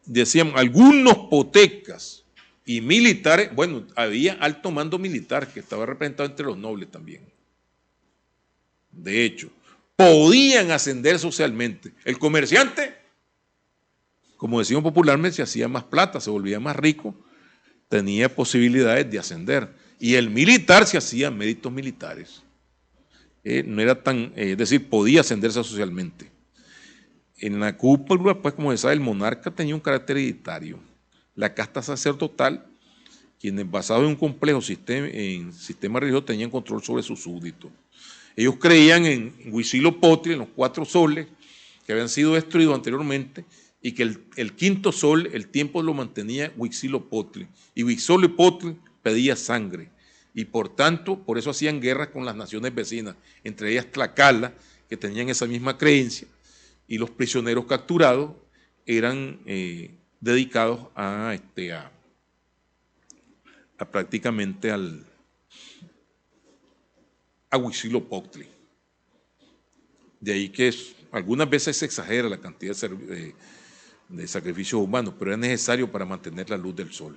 Decían, algunos potecas y militares, bueno, había alto mando militar que estaba representado entre los nobles también. De hecho, podían ascender socialmente. El comerciante, como decimos popularmente, se hacía más plata, se volvía más rico, tenía posibilidades de ascender. Y el militar se hacía méritos militares. No era tan, es decir, podía ascenderse socialmente. En la cúpula, pues como se sabe, el monarca tenía un carácter hereditario. La casta sacerdotal, quienes basados en un complejo sistema religioso tenían control sobre sus súbditos. Ellos creían en Huitzilopochtli, en los 4 soles que habían sido destruidos anteriormente, y que el quinto sol, el tiempo lo mantenía Huitzilopochtli. Y Huitzilopochtli pedía sangre. Y por tanto, por eso hacían guerras con las naciones vecinas, entre ellas Tlaxcala, que tenían esa misma creencia, y los prisioneros capturados eran dedicados a prácticamente a Huitzilopochtli. De ahí que algunas veces se exagera la cantidad de sacrificios humanos, pero era necesario para mantener la luz del sol.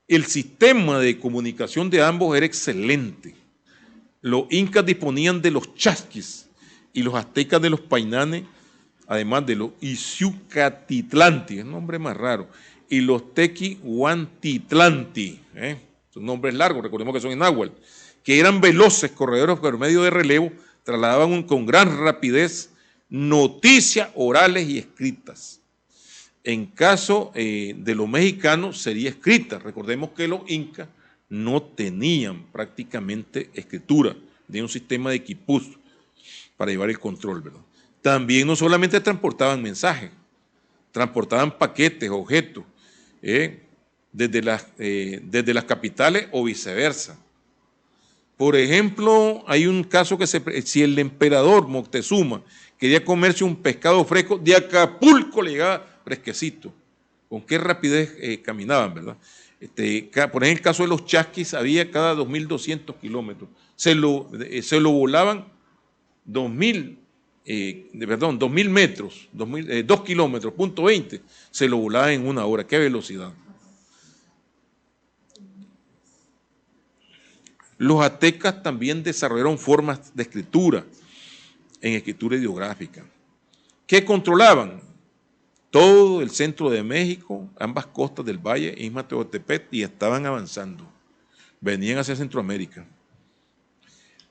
El sistema de comunicación de ambos era excelente. Los incas disponían de los chasquis y los aztecas de los painanes, además de los Ixucatitlanti, un nombre más raro, y los Tequihuantitlanti, son nombres largos, recordemos que son en náhuatl, que eran veloces corredores por medio de relevo, trasladaban con gran rapidez noticias orales y escritas. En caso de los mexicanos sería escrita. Recordemos que los incas no tenían prácticamente escritura, tenían un sistema de quipús para llevar el control, ¿verdad? También no solamente transportaban mensajes, transportaban paquetes, objetos, desde las capitales o viceversa. Por ejemplo, hay un caso que si el emperador Moctezuma quería comerse un pescado fresco, de Acapulco le llegaba fresquecito. Con qué rapidez caminaban, ¿verdad? Por ejemplo, en el caso de los chasquis, había cada 2.200 kilómetros. Se lo volaban 2.000 metros, 2 kilómetros, punto 20, se lo volaban en 1 hora. ¡Qué velocidad! Los aztecas también desarrollaron formas de escritura, en escritura ideográfica. ¿Qué controlaban? Todo el centro de México, ambas costas del valle, Istmo de Tehuantepec, y estaban avanzando. Venían hacia Centroamérica.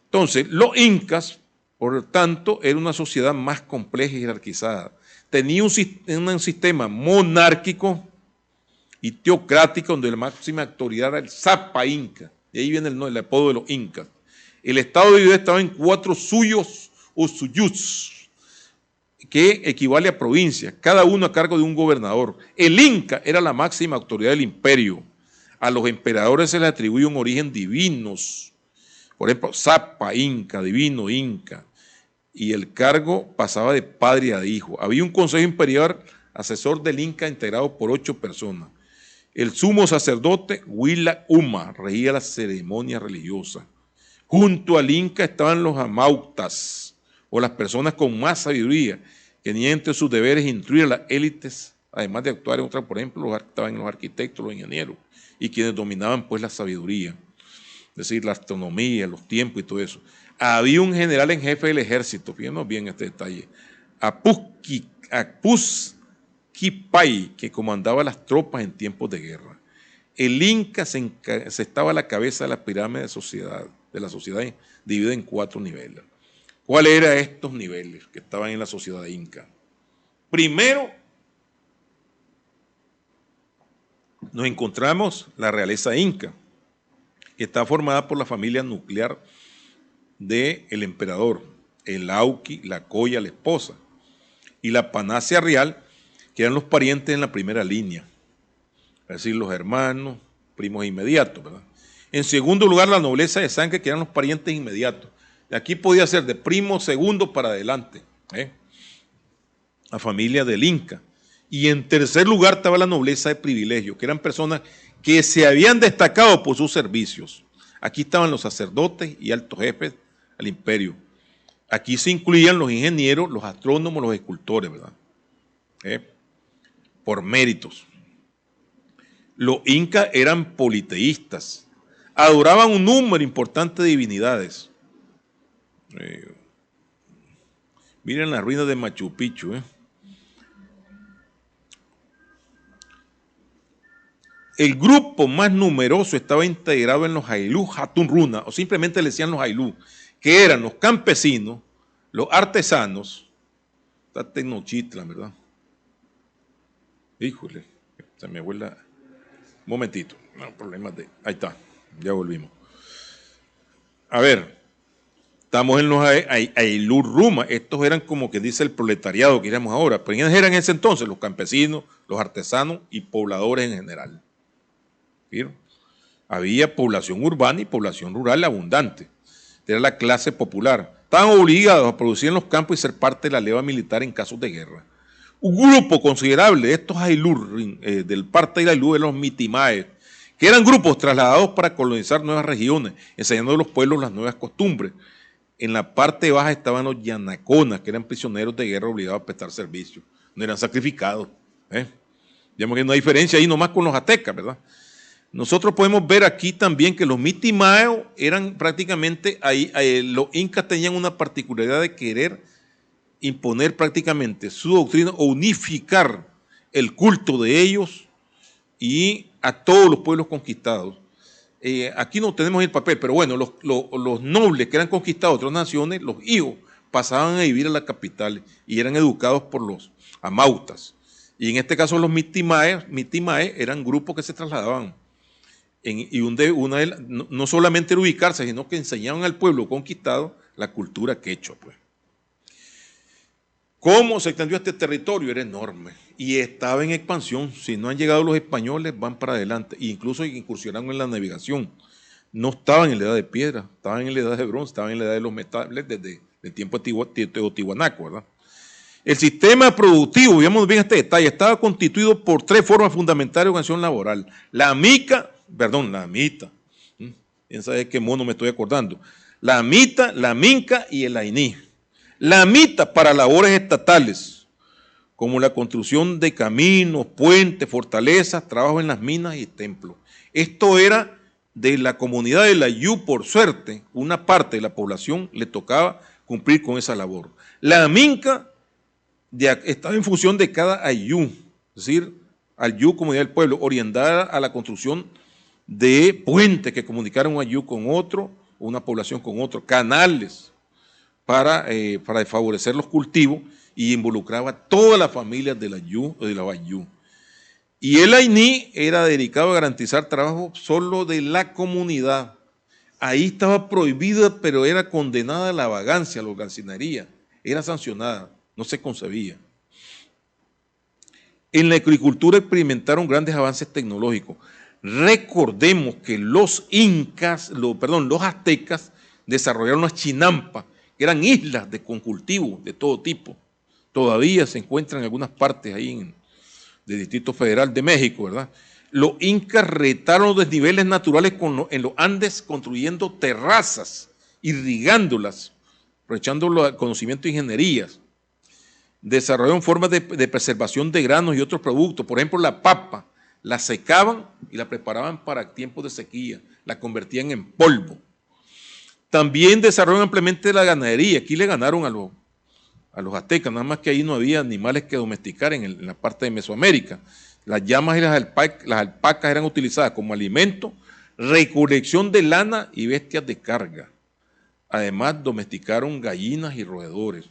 Entonces, los incas, por lo tanto, era una sociedad más compleja y jerarquizada. Tenía un sistema monárquico y teocrático donde la máxima autoridad era el Zapa Inca. De ahí viene el apodo de los incas. El estado de Dios estaba en 4 suyos o suyuts, que equivale a provincias, cada uno a cargo de un gobernador. El Inca era la máxima autoridad del imperio. A los emperadores se les atribuye un origen divinos. Por ejemplo, Zapa Inca, divino Inca. Y el cargo pasaba de padre a hijo. Había un consejo imperial asesor del Inca integrado por 8 personas. El sumo sacerdote Huila Uma regía la ceremonia religiosa. Junto al Inca estaban los amautas, o las personas con más sabiduría, que tenían entre sus deberes instruir a las élites, además de actuar en otras, por ejemplo, estaban los arquitectos, los ingenieros, y quienes dominaban pues la sabiduría, es decir, la astronomía, los tiempos y todo eso. Había un general en jefe del ejército, fíjenos bien este detalle, Apuzquipay, que comandaba las tropas en tiempos de guerra. El Inca se estaba a la cabeza de la pirámide de la sociedad dividida en 4 niveles. ¿Cuáles eran estos niveles que estaban en la sociedad inca? Primero, nos encontramos la realeza inca, que está formada por la familia nuclear del emperador, el Auqui, la Coya, la esposa, y la panacea real, que eran los parientes en la primera línea, es decir, los hermanos, primos inmediatos, ¿verdad? En segundo lugar, la nobleza de sangre, que eran los parientes inmediatos. Aquí podía ser de primo segundo para adelante, la familia del Inca. Y en tercer lugar estaba la nobleza de privilegio, que eran personas que se habían destacado por sus servicios. Aquí estaban los sacerdotes y altos jefes del imperio. Aquí se incluían los ingenieros, los astrónomos, los escultores, ¿verdad? Por méritos. Los incas eran politeístas, adoraban un número importante de divinidades. Miren las ruinas de Machu Picchu. El grupo más numeroso estaba integrado en los Aylú Hatun Runa, o simplemente le decían los Aylú, que eran los campesinos, los artesanos. Está Tenochtitlan, ¿verdad? Híjole, se me vuela. Un momentito, no, problemas de. Ahí está, ya volvimos. A ver, estamos en los Aylú Ruma. Estos eran como que dice el proletariado que iremos ahora, pero ¿quiénes eran en ese entonces? Los campesinos, los artesanos y pobladores en general. ¿Vieron? Había población urbana y población rural abundante. Era la clase popular. Estaban obligados a producir en los campos y ser parte de la leva militar en casos de guerra. Un grupo considerable de estos Aylú, del parte de Aylú, de los Mitimaes, que eran grupos trasladados para colonizar nuevas regiones, enseñando a los pueblos las nuevas costumbres. En la parte baja estaban los Yanaconas, que eran prisioneros de guerra obligados a prestar servicio. No eran sacrificados. Digamos que no hay diferencia ahí nomás con los aztecas, ¿verdad? Nosotros podemos ver aquí también que los mitimaeos eran prácticamente, los incas tenían una particularidad de querer imponer prácticamente su doctrina o unificar el culto de ellos y a todos los pueblos conquistados. Aquí no tenemos el papel, pero bueno, los nobles que eran conquistados de otras naciones, los hijos, pasaban a vivir a la capital y eran educados por los amautas. Y en este caso los mitimaes eran grupos que se trasladaban. No solamente era ubicarse, sino que enseñaban al pueblo conquistado la cultura quechua. Pues. ¿Cómo se extendió este territorio? Era enorme y estaba en expansión. Si no han llegado los españoles, van para adelante. E incluso incursionaron en la navegación. No estaban en la edad de piedra, estaban en la edad de bronce, estaban en la edad de los metales desde el tiempo de Teotihuanaco, ¿verdad? El sistema productivo, veamos bien este detalle, estaba constituido por 3 formas fundamentales de organización laboral. La mita, ¿quién sabe qué mono me estoy acordando? La mita, la minca y el ainí. La mita para labores estatales, como la construcción de caminos, puentes, fortalezas, trabajo en las minas y templos. Esto era de la comunidad de la Aylú, por suerte, una parte de la población le tocaba cumplir con esa labor. La minca estaba en función de cada Aylú, es decir, Aylú, comunidad del pueblo, orientada a la construcción de puentes que comunicaran un Aylú con otro, una población con otro, canales para favorecer los cultivos y involucraba a todas las familias de la Aylú. Y el ainí era dedicado a garantizar trabajo solo de la comunidad. Ahí estaba prohibida, pero era condenada a la vagancia, a la holgazanería, era sancionada. No se concebía. En la agricultura experimentaron grandes avances tecnológicos. Recordemos que los aztecas desarrollaron las chinampas, que eran islas con cultivos de todo tipo. Todavía se encuentran en algunas partes ahí del Distrito Federal de México, ¿verdad? Los incas retaron los desniveles naturales en los Andes construyendo terrazas, irrigándolas, aprovechando el conocimiento de ingenierías. Desarrollaron formas de preservación de granos y otros productos. Por ejemplo, la papa, la secaban y la preparaban para tiempos de sequía, la convertían en polvo. También desarrollaron ampliamente la ganadería. Aquí le ganaron a los aztecas, nada más que ahí no había animales que domesticar en la parte de Mesoamérica. Las llamas y las alpacas eran utilizadas como alimento, recolección de lana y bestias de carga. Además, domesticaron gallinas y roedores.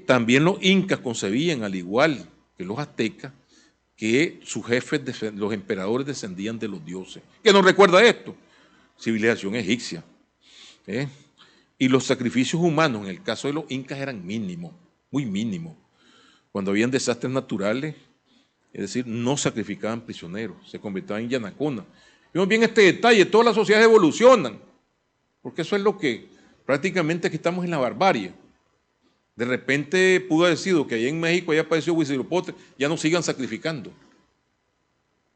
También los incas concebían, al igual que los aztecas, que sus jefes, los emperadores, descendían de los dioses. ¿Qué nos recuerda esto? Civilización egipcia. Y los sacrificios humanos, en el caso de los incas, eran mínimos, muy mínimos. Cuando habían desastres naturales, es decir, no sacrificaban prisioneros, se convertían en yanaconas. Vemos bien este detalle, todas las sociedades evolucionan, porque eso es lo que prácticamente aquí estamos en la barbarie. De repente pudo haber sido que allá en México ya apareció Huitzilopochtli, ya no sigan sacrificando.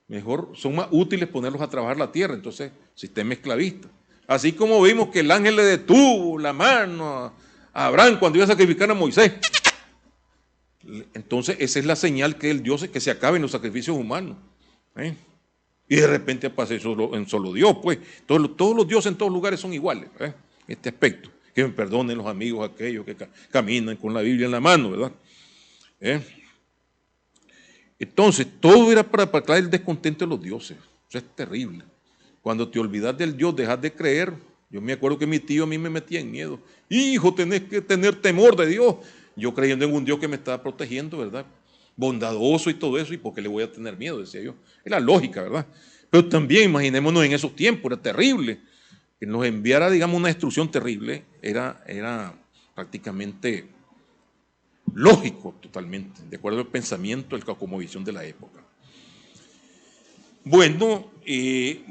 Mejor son más útiles ponerlos a trabajar la tierra, entonces, sistema esclavista. Así como vimos que el ángel le detuvo la mano a Abraham cuando iba a sacrificar a Moisés. Entonces, esa es la señal que el Dios es que se acaben los sacrificios humanos. Y de repente aparece en solo Dios, pues. Todos los dioses en todos lugares son iguales, este aspecto. Que me perdonen los amigos aquellos que caminan con la Biblia en la mano, ¿verdad? Entonces, todo era para traer el descontento de los dioses. Eso es terrible. Cuando te olvidas del Dios, dejas de creer. Yo me acuerdo que mi tío a mí me metía en miedo. Hijo, tenés que tener temor de Dios. Yo creyendo en un Dios que me estaba protegiendo, ¿verdad? Bondadoso y todo eso, ¿y por qué le voy a tener miedo? Decía yo. Era lógica, ¿verdad? Pero también imaginémonos en esos tiempos, era terrible. Que nos enviara, digamos, una destrucción terrible, era prácticamente lógico totalmente, de acuerdo al pensamiento, la cosmovisión de la época. Bueno,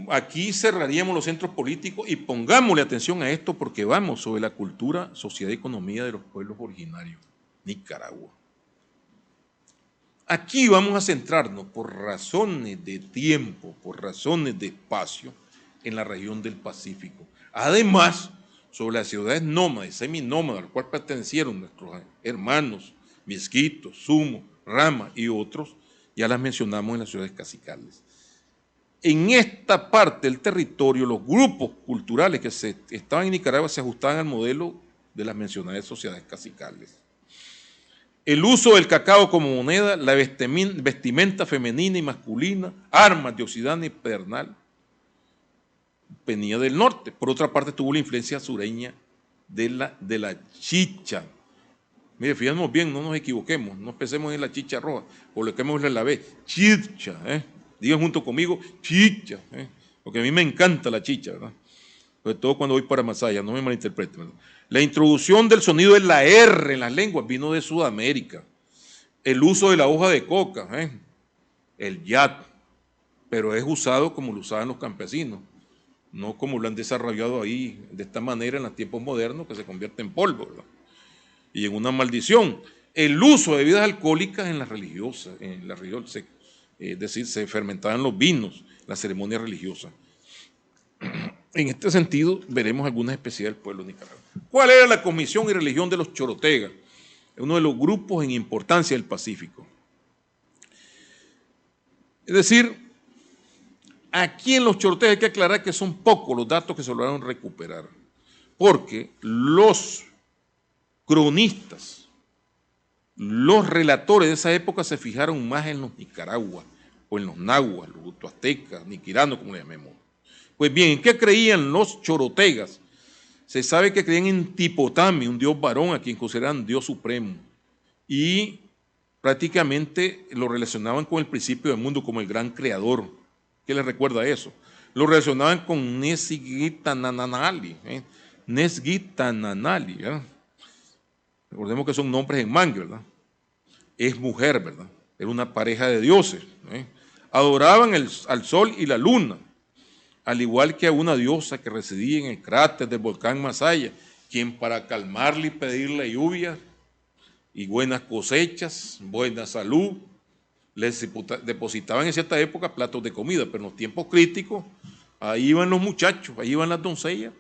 aquí cerraríamos los centros políticos y pongámosle atención a esto porque vamos sobre la cultura, sociedad y economía de los pueblos originarios, Nicaragua. Aquí vamos a centrarnos por razones de tiempo, por razones de espacio, en la región del Pacífico. Además, sobre las ciudades nómadas, seminómadas, al cual pertenecieron nuestros hermanos, Misquitos, Sumo, Rama y otros, ya las mencionamos en las ciudades cacicales. En esta parte del territorio, los grupos culturales que estaban en Nicaragua se ajustaban al modelo de las mencionadas sociedades cacicales. El uso del cacao como moneda, la vestimenta femenina y masculina, armas de Occidente y Pedernal, venía del norte. Por otra parte, tuvo la influencia sureña de la chicha. Mire, fijémonos bien, no nos equivoquemos, no pensemos en la chicha roja, coloquémosle la B, chicha, digan junto conmigo, chicha, porque a mí me encanta la chicha, ¿verdad? Sobre todo cuando voy para Masaya, no me malinterpreten, ¿verdad? La introducción del sonido de la R en las lenguas vino de Sudamérica. El uso de la hoja de coca, el yat, pero es usado como lo usaban los campesinos, no como lo han desarrollado ahí de esta manera en los tiempos modernos que se convierte en polvo, ¿verdad? Y en una maldición. El uso de bebidas alcohólicas en las religiosas, es decir, se fermentaban los vinos, las ceremonias religiosas. En este sentido, veremos algunas especialidades del pueblo nicaragüense. ¿Cuál era la comisión y religión de los chorotegas? Uno de los grupos en importancia del Pacífico. Es decir, aquí en los chorotegas hay que aclarar que son pocos los datos que se lograron recuperar, porque los cronistas, los relatores de esa época se fijaron más en los Nicaragua o en los nahuas, los utoaztecas, niquiranos, como le llamemos. Pues bien, ¿en qué creían los chorotegas? Se sabe que creían en Tipotami, un dios varón a quien consideraban dios supremo, y prácticamente lo relacionaban con el principio del mundo como el gran creador. ¿Qué les recuerda eso? Lo relacionaban con Nesguitananali, Nesguitananali, ¿verdad? Recordemos que son nombres en mangue, ¿verdad? Es mujer, ¿verdad? Era una pareja de dioses. Adoraban al sol y la luna, al igual que a una diosa que residía en el cráter del volcán Masaya, quien para calmarle y pedirle lluvia y buenas cosechas, buena salud, les depositaban en cierta época platos de comida, pero en los tiempos críticos, ahí iban los muchachos, ahí iban las doncellas,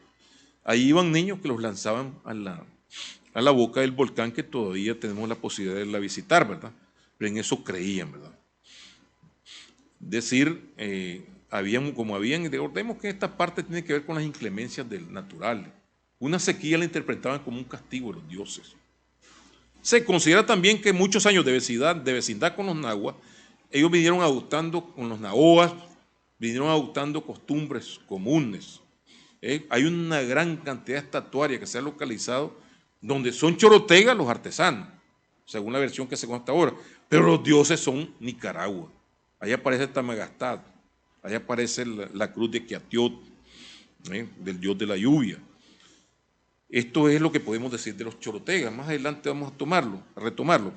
ahí iban niños que los lanzaban a la boca del volcán, que todavía tenemos la posibilidad de la visitar, ¿verdad? Pero en eso creían, ¿verdad? Es decir, recordemos que esta parte tiene que ver con las inclemencias naturales. Una sequía la interpretaban como un castigo de los dioses. Se considera también que muchos años de vecindad con los nahuas, ellos vinieron adoptando, con los nahuas, vinieron adoptando costumbres comunes. Hay una gran cantidad de estatuarias que se han localizado donde son chorotegas los artesanos, según la versión que se conoce hasta ahora, pero los dioses son Nicaragua. Ahí aparece Tamagastad, ahí aparece la cruz de Quiatiot, del dios de la lluvia. Esto es lo que podemos decir de los chorotegas. Más adelante vamos a retomarlo.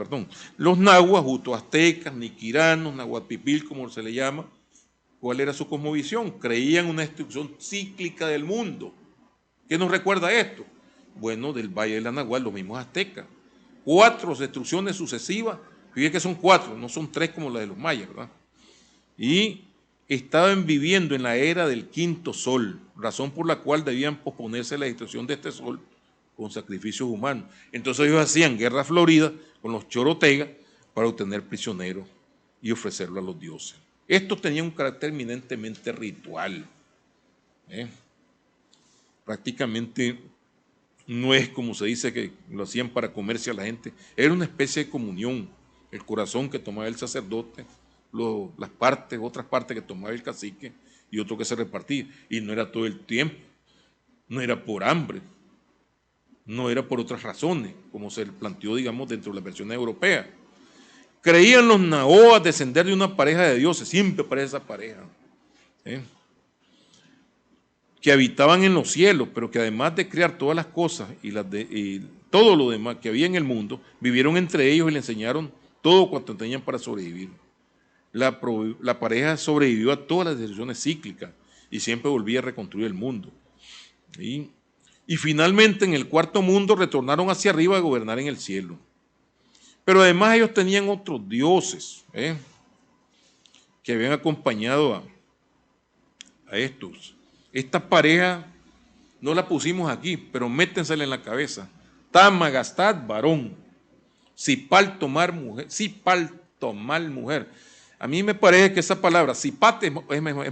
Los nahuas, utoaztecas, niquiranos, nahuatpipil, como se le llama. ¿Cuál era su cosmovisión? Creían una destrucción cíclica del mundo. ¿Qué nos recuerda esto? bueno, del Valle del Anahual, los mismos aztecas. 4 destrucciones sucesivas, fíjense que son 4, no son 3 como la de los mayas, ¿verdad? Y estaban viviendo en la era del quinto sol, razón por la cual debían posponerse la destrucción de este sol con sacrificios humanos. Entonces ellos hacían guerra florida con los chorotegas para obtener prisioneros y ofrecerlo a los dioses. Esto tenía un carácter eminentemente ritual. Prácticamente no es como se dice que lo hacían para comerse a la gente, era una especie de comunión, el corazón que tomaba el sacerdote, las partes, otras partes que tomaba el cacique y otro que se repartía, y no era todo el tiempo, no era por hambre, no era por otras razones, como se planteó, digamos, dentro de las versiones europeas. Creían los naoas descender de una pareja de dioses, siempre aparece esa pareja, que habitaban en los cielos, pero que además de crear todas las cosas y todo lo demás que había en el mundo, vivieron entre ellos y le enseñaron todo cuanto tenían para sobrevivir. La pareja sobrevivió a todas las decisiones cíclicas y siempre volvía a reconstruir el mundo. ¿Sí? Y finalmente en el cuarto mundo retornaron hacia arriba a gobernar en el cielo. Pero además ellos tenían otros dioses que habían acompañado a estos. Esta pareja no la pusimos aquí, pero métensela en la cabeza. Tamagastad, varón. Sipal, tomar mujer. Sipal, tomar mujer. A mí me parece que esa palabra, Sipat es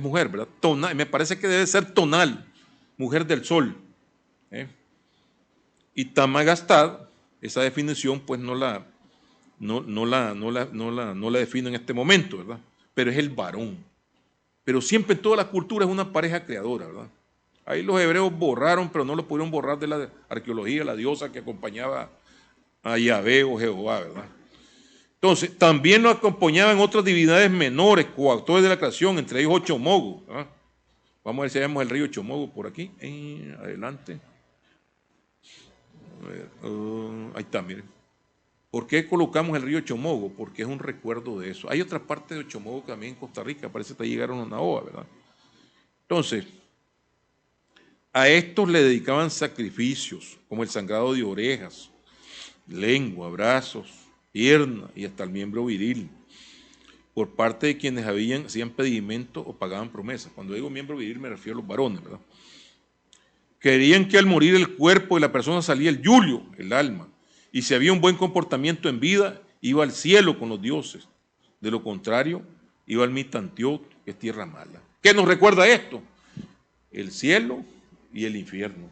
mujer, ¿verdad? Tonal, me parece que debe ser tonal, mujer del sol. Y Tamagastad, esa definición, pues no la defino en este momento, ¿verdad? Pero es el varón. Pero siempre en todas las culturas es una pareja creadora, ¿verdad? Ahí los hebreos borraron, pero no lo pudieron borrar de la arqueología, la diosa que acompañaba a Yahvé o Jehová, ¿verdad? Entonces, también lo acompañaban otras divinidades menores, coautores de la creación, entre ellos Ochomogo, ¿verdad? Vamos a ver si vemos el río Ochomogo por aquí, adelante. A ver, ahí está, miren. ¿Por qué colocamos el río Chomogo? Porque es un recuerdo de eso. Hay otra parte de Chomogo también en Costa Rica, parece que llegaron a Naoa, ¿verdad? Entonces, a estos le dedicaban sacrificios, como el sangrado de orejas, lengua, brazos, pierna y hasta el miembro viril, por parte de quienes hacían pedimento o pagaban promesas. Cuando digo miembro viril me refiero a los varones, ¿verdad? Querían que al morir el cuerpo de la persona salía el yulio, el alma, y si había un buen comportamiento en vida, iba al cielo con los dioses. De lo contrario, iba al Mitantiot, que es tierra mala. ¿Qué nos recuerda esto? El cielo y el infierno.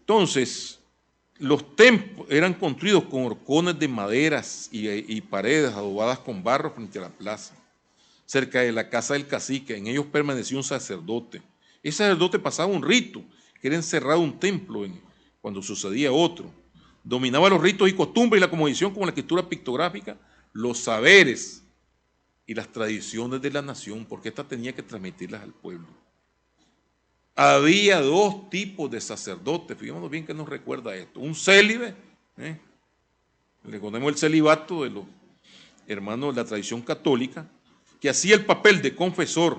Entonces, los templos eran construidos con horcones de maderas y paredes adobadas con barro frente a la plaza, cerca de la casa del cacique. En ellos permanecía un sacerdote. Ese sacerdote pasaba un rito, que era encerrado un templo cuando sucedía otro. Dominaba los ritos y costumbres y la composición como la escritura pictográfica, los saberes y las tradiciones de la nación, porque ésta tenía que transmitirlas al pueblo. Había 2 tipos de sacerdotes, fijémonos bien que nos recuerda esto. Un célibe, le ponemos el celibato de los hermanos de la tradición católica, que hacía el papel de confesor,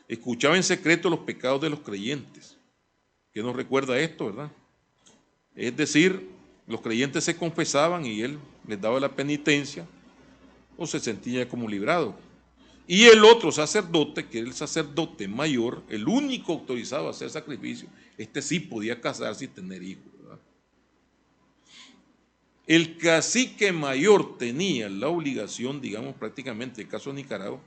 escuchaba en secreto los pecados de los creyentes. ¿Qué nos recuerda esto, verdad? Es decir, los creyentes se confesaban y él les daba la penitencia o se sentía como librado. Y el otro sacerdote, que era el sacerdote mayor, el único autorizado a hacer sacrificio, este sí podía casarse y tener hijos, ¿verdad? El cacique mayor tenía la obligación, digamos prácticamente, en el caso de Nicaragua,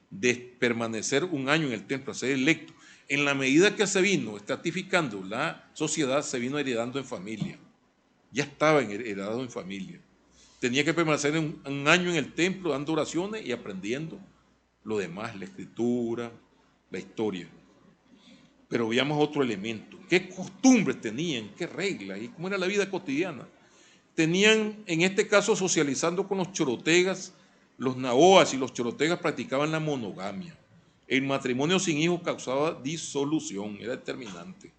de permanecer un año en el templo, a ser electo. En la medida que se vino estratificando la sociedad, se vino heredando en familia. Ya estaba heredado en familia. Tenía que permanecer un año en el templo dando oraciones y aprendiendo lo demás, la escritura, la historia. Pero veamos otro elemento. ¿Qué costumbres tenían? ¿Qué reglas? ¿Y cómo era la vida cotidiana? Tenían, en este caso, socializando con los chorotegas, los naoas y los chorotegas practicaban la monogamia. El matrimonio sin hijos causaba disolución, era determinante.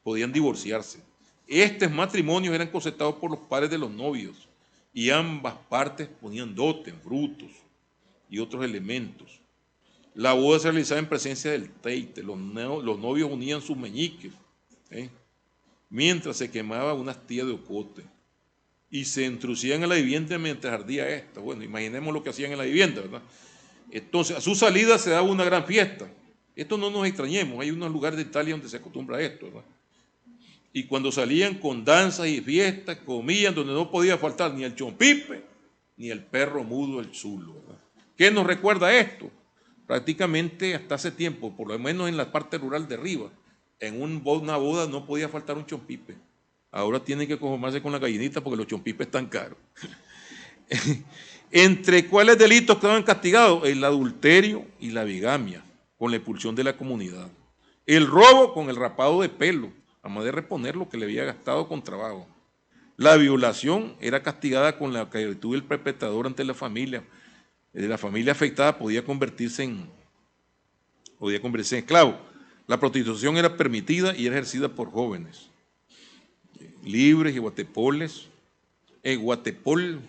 Podían divorciarse. Estos matrimonios eran concertados por los padres de los novios y ambas partes ponían dotes, frutos y otros elementos. La boda se realizaba en presencia del teite, los novios unían sus meñiques ¿eh? Mientras se quemaba una astilla de ocote y se introducían en la vivienda mientras ardía esta. Bueno, imaginemos lo que hacían en la vivienda, ¿verdad? Entonces, a su salida se daba una gran fiesta. Esto no nos extrañemos, hay unos lugares de Italia donde se acostumbra a esto, ¿verdad? Y cuando salían con danzas y fiestas, comían donde no podía faltar ni el chompipe, ni el perro mudo, el zulo, ¿verdad? ¿Qué nos recuerda esto? Prácticamente hasta hace tiempo, por lo menos en la parte rural de arriba, en una boda no podía faltar un chompipe. Ahora tienen que conformarse con la gallinita porque los chompipes están caros. ¿Entre cuáles delitos quedaban castigados? El adulterio y la bigamia, con la expulsión de la comunidad. El robo con el rapado de pelo, a más de reponer lo que le había gastado con trabajo. La violación era castigada con la esclavitud del perpetrador ante la familia. La familia afectada podía convertirse en esclavo. La prostitución era permitida y era ejercida por jóvenes libres y guatepoles. Guatepol,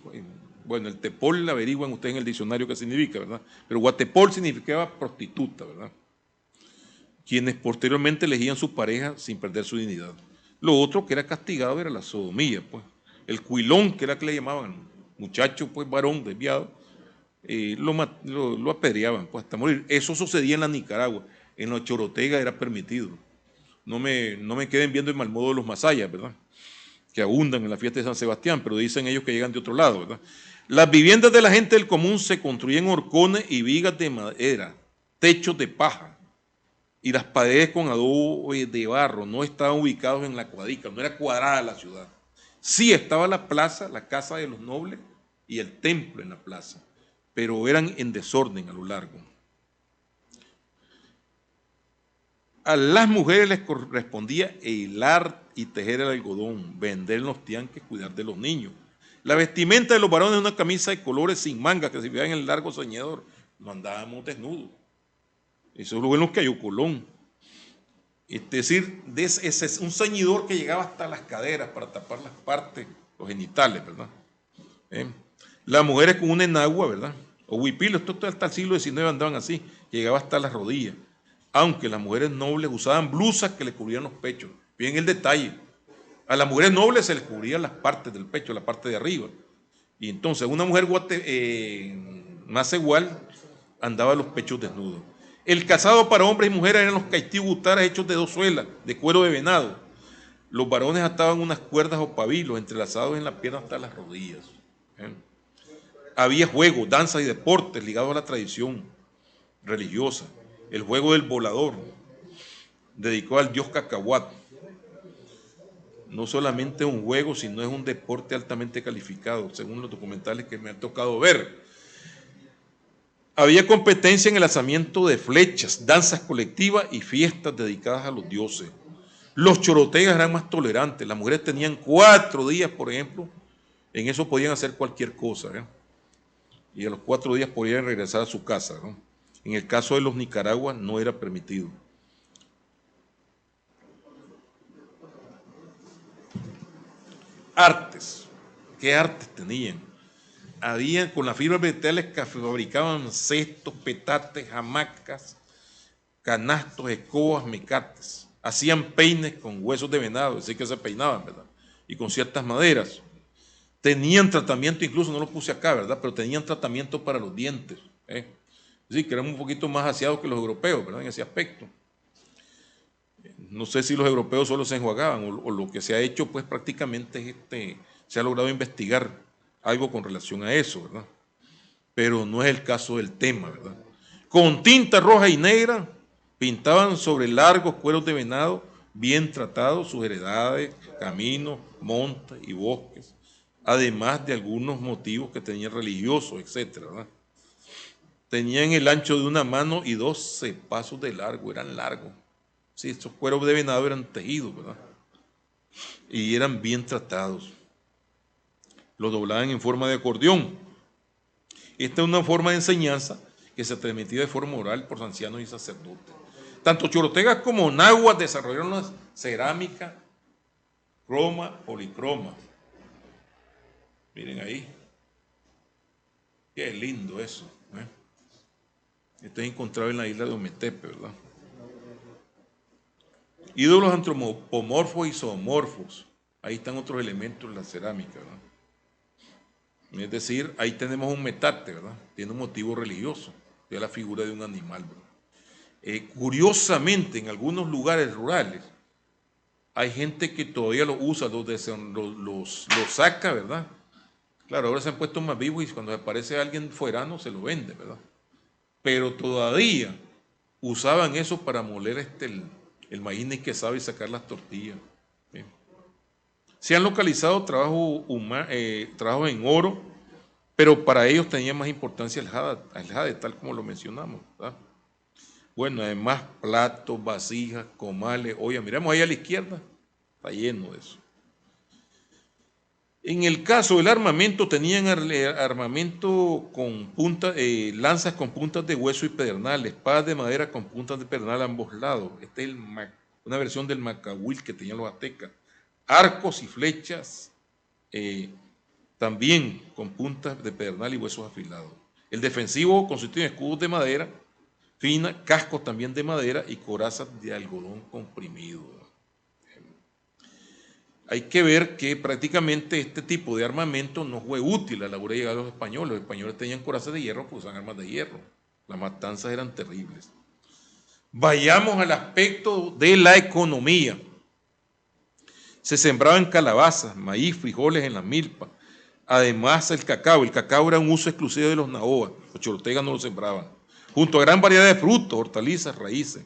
bueno, el tepol averiguan ustedes en el diccionario qué significa, ¿verdad? Pero guatepol significaba prostituta, ¿verdad? Quienes posteriormente elegían su pareja sin perder su dignidad. Lo otro que era castigado era la sodomía, pues. El cuilón, que era que le llamaban, muchacho, pues varón desviado, lo apedreaban, pues, hasta morir. Eso sucedía en la Nicaragua. En la Chorotega era permitido. No me queden viendo el mal modo de los masayas, ¿verdad? Que abundan en la fiesta de San Sebastián, pero dicen ellos que llegan de otro lado, ¿verdad? Las viviendas de la gente del común se construían horcones y vigas de madera, techos de paja, y las paredes con adobo de barro. No estaban ubicados en la cuadrica, no era cuadrada la ciudad. Sí estaba la plaza, la casa de los nobles y el templo en la plaza, pero eran en desorden a lo largo. A las mujeres les correspondía hilar y tejer el algodón, vender en los tianques, cuidar de los niños. La vestimenta de los varones es una camisa de colores sin mangas que se veía en el largo ceñidor. No andábamos desnudos. Eso es lo bueno que hay Colón. Es decir, ese es un ceñidor que llegaba hasta las caderas para tapar las partes, los genitales, ¿verdad? Las mujeres con una enagua, ¿verdad? O huipilo, esto hasta el siglo XIX andaban así, llegaba hasta las rodillas. Aunque las mujeres nobles usaban blusas que le cubrían los pechos. Bien el detalle. A las mujeres nobles se les cubrían las partes del pecho, la parte de arriba. Y entonces una mujer más igual andaba los pechos desnudos. El calzado para hombres y mujeres eran los caitibutaras hechos de 2 suelas, de cuero de venado. Los varones ataban unas cuerdas o pabilos entrelazados en la pierna hasta las rodillas. Había juegos, danzas y deportes ligados a la tradición religiosa. El juego del volador, dedicado al dios Cacahuat. No solamente es un juego, sino es un deporte altamente calificado, según los documentales que me han tocado ver. Había competencia en el lanzamiento de flechas, danzas colectivas y fiestas dedicadas a los dioses. Los chorotegas eran más tolerantes. Las mujeres tenían 4 días, por ejemplo. En eso podían hacer cualquier cosa. Y a los 4 días podían regresar a su casa. En el caso de los Nicaraguas no era permitido. Artes. ¿Qué artes tenían? Habían con las fibras vegetales que fabricaban cestos, petates, hamacas, canastos, escobas, mecates. Hacían peines con huesos de venado, así que se peinaban, ¿verdad? Y con ciertas maderas. Tenían tratamiento, incluso no lo puse acá, ¿verdad? Pero tenían tratamiento para los dientes. Sí, que eran un poquito más aseados que los europeos, ¿verdad? En ese aspecto. No sé si los europeos solo se enjuagaban o lo que se ha hecho, pues prácticamente se ha logrado investigar algo con relación a eso, ¿verdad? Pero no es el caso del tema, ¿verdad? Con tinta roja y negra pintaban sobre largos cueros de venado bien tratados sus heredades, caminos, montes y bosques, además de algunos motivos que tenían religiosos, etcétera, ¿verdad? Tenían el ancho de una mano y 12 pasos de largo, eran largos. Sí, estos cueros de venado eran tejidos, ¿verdad? Y eran bien tratados. Los doblaban en forma de acordeón. Esta es una forma de enseñanza que se transmitía de forma oral por ancianos y sacerdotes. Tanto chorotegas como nahuas desarrollaron la cerámica, croma, policroma. Miren ahí. Qué lindo eso. Esto es encontrado en la isla de Ometepe, ¿verdad? Ídolos antropomorfos y zoomorfos. Ahí están otros elementos en la cerámica, ¿verdad? Es decir, ahí tenemos un metate, ¿verdad? Tiene un motivo religioso, de la figura de un animal, ¿verdad? Curiosamente, en algunos lugares rurales, hay gente que todavía lo usa, los saca, ¿verdad? Claro, ahora se han puesto más vivos y cuando aparece alguien fuerano se lo vende, ¿verdad? Pero todavía usaban eso para moler el maíz ni que sabe y sacar las tortillas. ¿Sí? Se han localizado trabajos en oro, pero para ellos tenía más importancia el jade, tal como lo mencionamos, ¿verdad? Bueno, además platos, vasijas, comales, oye, miramos ahí a la izquierda, está lleno de eso. En el caso del armamento, tenían armamento con lanzas con puntas de hueso y pedernal, espadas de madera con puntas de pedernal a ambos lados. Esta es una versión del macahuil que tenían los aztecas. Arcos y flechas, también con puntas de pedernal y huesos afilados. El defensivo consistía en escudos de madera fina, cascos también de madera y corazas de algodón comprimido. Hay que ver que prácticamente este tipo de armamento no fue útil a la hora de llegar a los españoles. Los españoles tenían corazas de hierro, pues usaban armas de hierro. Las matanzas eran terribles. Vayamos al aspecto de la economía. Se sembraban calabazas, maíz, frijoles en la milpa. Además, el cacao. El cacao era un uso exclusivo de los naoas. Los chorotegas no lo sembraban. Junto a gran variedad de frutos, hortalizas, raíces.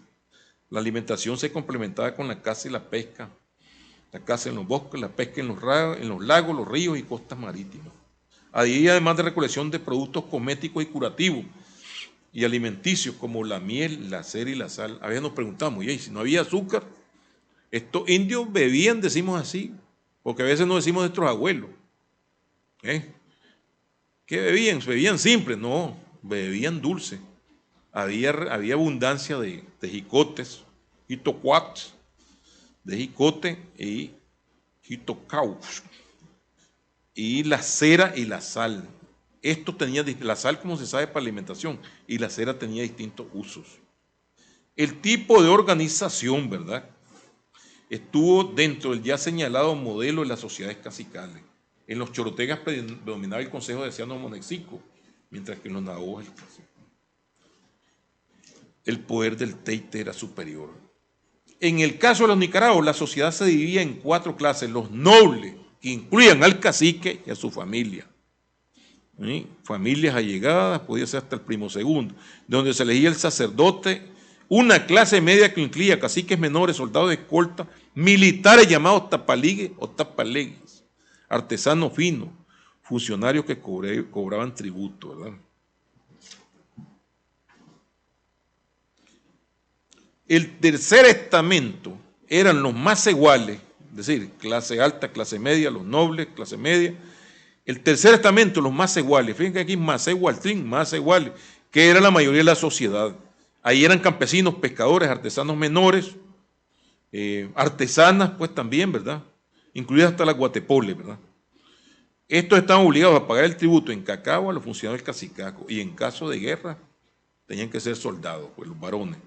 La alimentación se complementaba con la caza y la pesca. La caza en los bosques, la pesca en los lagos, los ríos y costas marítimas. Ahí, además de recolección de productos cosméticos y curativos y alimenticios como la miel, la cera y la sal. A veces nos preguntamos, ¿y si no había azúcar? Estos indios bebían, decimos así, porque a veces no decimos nuestros abuelos. ¿Qué bebían? Bebían simple, no, bebían dulce. Había abundancia de jicotes, jitocuates, de jicote y jitocaus, y la cera y la sal. Esto tenía, la sal como se sabe para alimentación, y la cera tenía distintos usos. El tipo de organización, ¿verdad?, estuvo dentro del ya señalado modelo de las sociedades cacicales. En los chorotegas predominaba el consejo de ancianos monexico, mientras que en los nahuas el poder del teite era superior. En el caso de los nicaraguas, la sociedad se dividía en 4 clases: los nobles, que incluían al cacique y a su familia. ¿Sí? Familias allegadas, podía ser hasta el primo segundo, donde se elegía el sacerdote, una clase media que incluía caciques menores, soldados de escolta, militares llamados tapaligues o tapalegues, artesanos finos, funcionarios que cobraban tributo, ¿verdad? El tercer estamento eran los más iguales, es decir, clase alta, clase media, los nobles, clase media. El tercer estamento, los más iguales, fíjense aquí más igualtrín, más iguales, que era la mayoría de la sociedad. Ahí eran campesinos, pescadores, artesanos menores, artesanas, pues también, ¿verdad? Incluidas hasta las guatepoles, ¿verdad? Estos estaban obligados a pagar el tributo en cacao a los funcionarios del cacicaco y en caso de guerra tenían que ser soldados, pues los varones.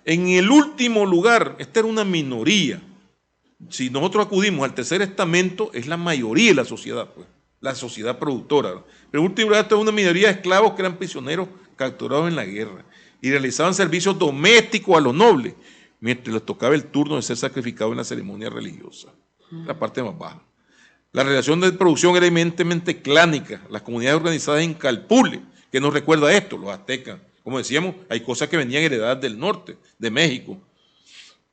En el último lugar, esta era una minoría. Si nosotros acudimos al tercer estamento, es la mayoría de la sociedad, pues, la sociedad productora. Pero en último lugar, esta es una minoría de esclavos que eran prisioneros capturados en la guerra y realizaban servicios domésticos a los nobles, mientras les tocaba el turno de ser sacrificados en la ceremonia religiosa, la parte más baja. La relación de producción era eminentemente clánica, las comunidades organizadas en calpule, que nos recuerda esto, los aztecas. Como decíamos, hay cosas que venían heredadas del norte, de México.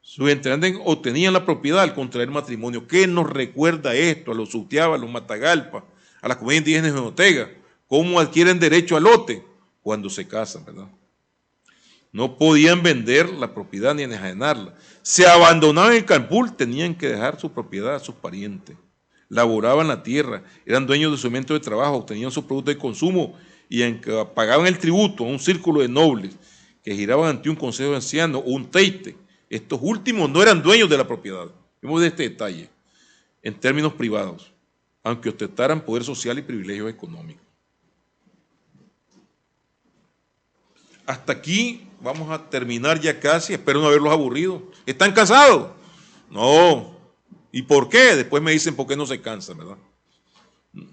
Sus integrantes obtenían la propiedad al contraer matrimonio. ¿Qué nos recuerda esto? A los Sutiaba, a los Matagalpa, a las comunidades indígenas de Jinotega. ¿Cómo adquieren derecho al lote? Cuando se casan, ¿verdad? No podían vender la propiedad ni enajenarla. Se abandonaban el calpul, tenían que dejar su propiedad a sus parientes. Laboraban la tierra, eran dueños de su elemento de trabajo, obtenían sus productos de consumo y pagaban el tributo a un círculo de nobles que giraban ante un consejo de ancianos o un teite. Estos últimos no eran dueños de la propiedad. Vemos de este detalle, en términos privados, aunque ostentaran poder social y privilegios económicos. Hasta aquí vamos a terminar ya casi, espero no haberlos aburrido. ¿Están cansados? No. ¿Y por qué? Después me dicen por qué no se cansan, ¿verdad?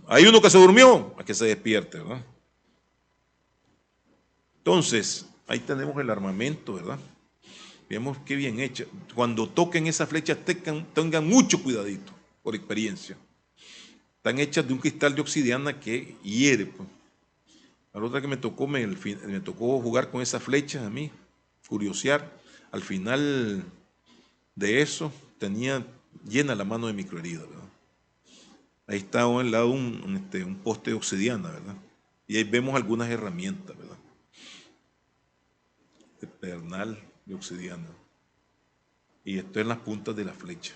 Hay uno que se durmió, a que se despierte, ¿verdad? Entonces, ahí tenemos el armamento, ¿verdad? Vemos qué bien hecha. Cuando toquen esas flechas, tengan mucho cuidadito, por experiencia. Están hechas de un cristal de obsidiana que hiere, pues. A la otra que me tocó jugar con esas flechas a mí, curiosear. Al final de eso tenía llena la mano de microheridas, ¿verdad? Ahí está al lado un poste de obsidiana, ¿verdad? Y ahí vemos algunas herramientas, ¿verdad? De pedernal de obsidiana. Y esto en las puntas de la flecha.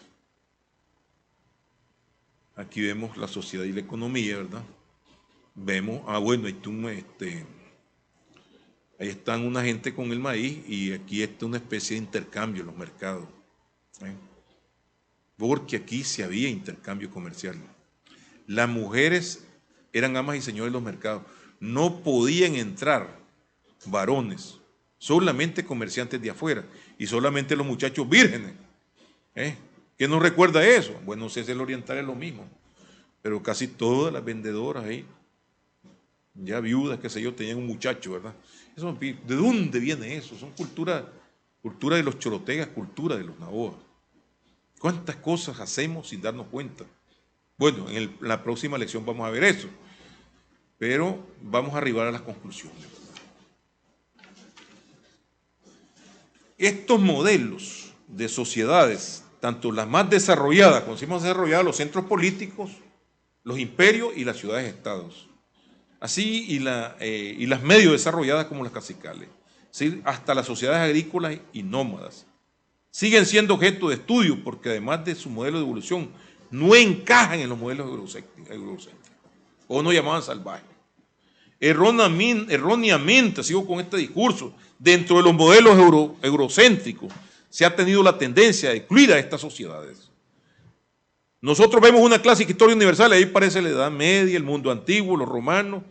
Aquí vemos la sociedad y la economía, ¿verdad? Vemos, bueno, ahí están una gente con el maíz y aquí está una especie de intercambio en los mercados. Porque aquí se había intercambio comercial. Las mujeres eran amas y señores de los mercados. No podían entrar varones, solamente comerciantes de afuera y solamente los muchachos vírgenes. ¿Qué nos recuerda eso? Bueno, no sé si el oriental es lo mismo, pero casi todas las vendedoras ahí, ya viudas, qué sé yo, tenían un muchacho, ¿verdad? ¿De dónde viene eso? Son cultura de los chorotegas, cultura de los naboas. ¿Cuántas cosas hacemos sin darnos cuenta? Bueno, en la próxima lección vamos a ver eso, pero vamos a arribar a las conclusiones. Estos modelos de sociedades, tanto las más desarrolladas, como decimos desarrolladas, los centros políticos, los imperios y las ciudades-estados, así y las medio desarrolladas como las cacicales, ¿sí? Hasta las sociedades agrícolas y nómadas, siguen siendo objeto de estudio porque además de su modelo de evolución, no encajan en los modelos eurocéntricos, o no llamaban salvajes. Erróneamente, sigo con este discurso, dentro de los modelos eurocéntricos se ha tenido la tendencia de excluir a estas sociedades. Nosotros vemos una clásica historia universal, ahí aparece la Edad Media, el mundo antiguo, los romanos,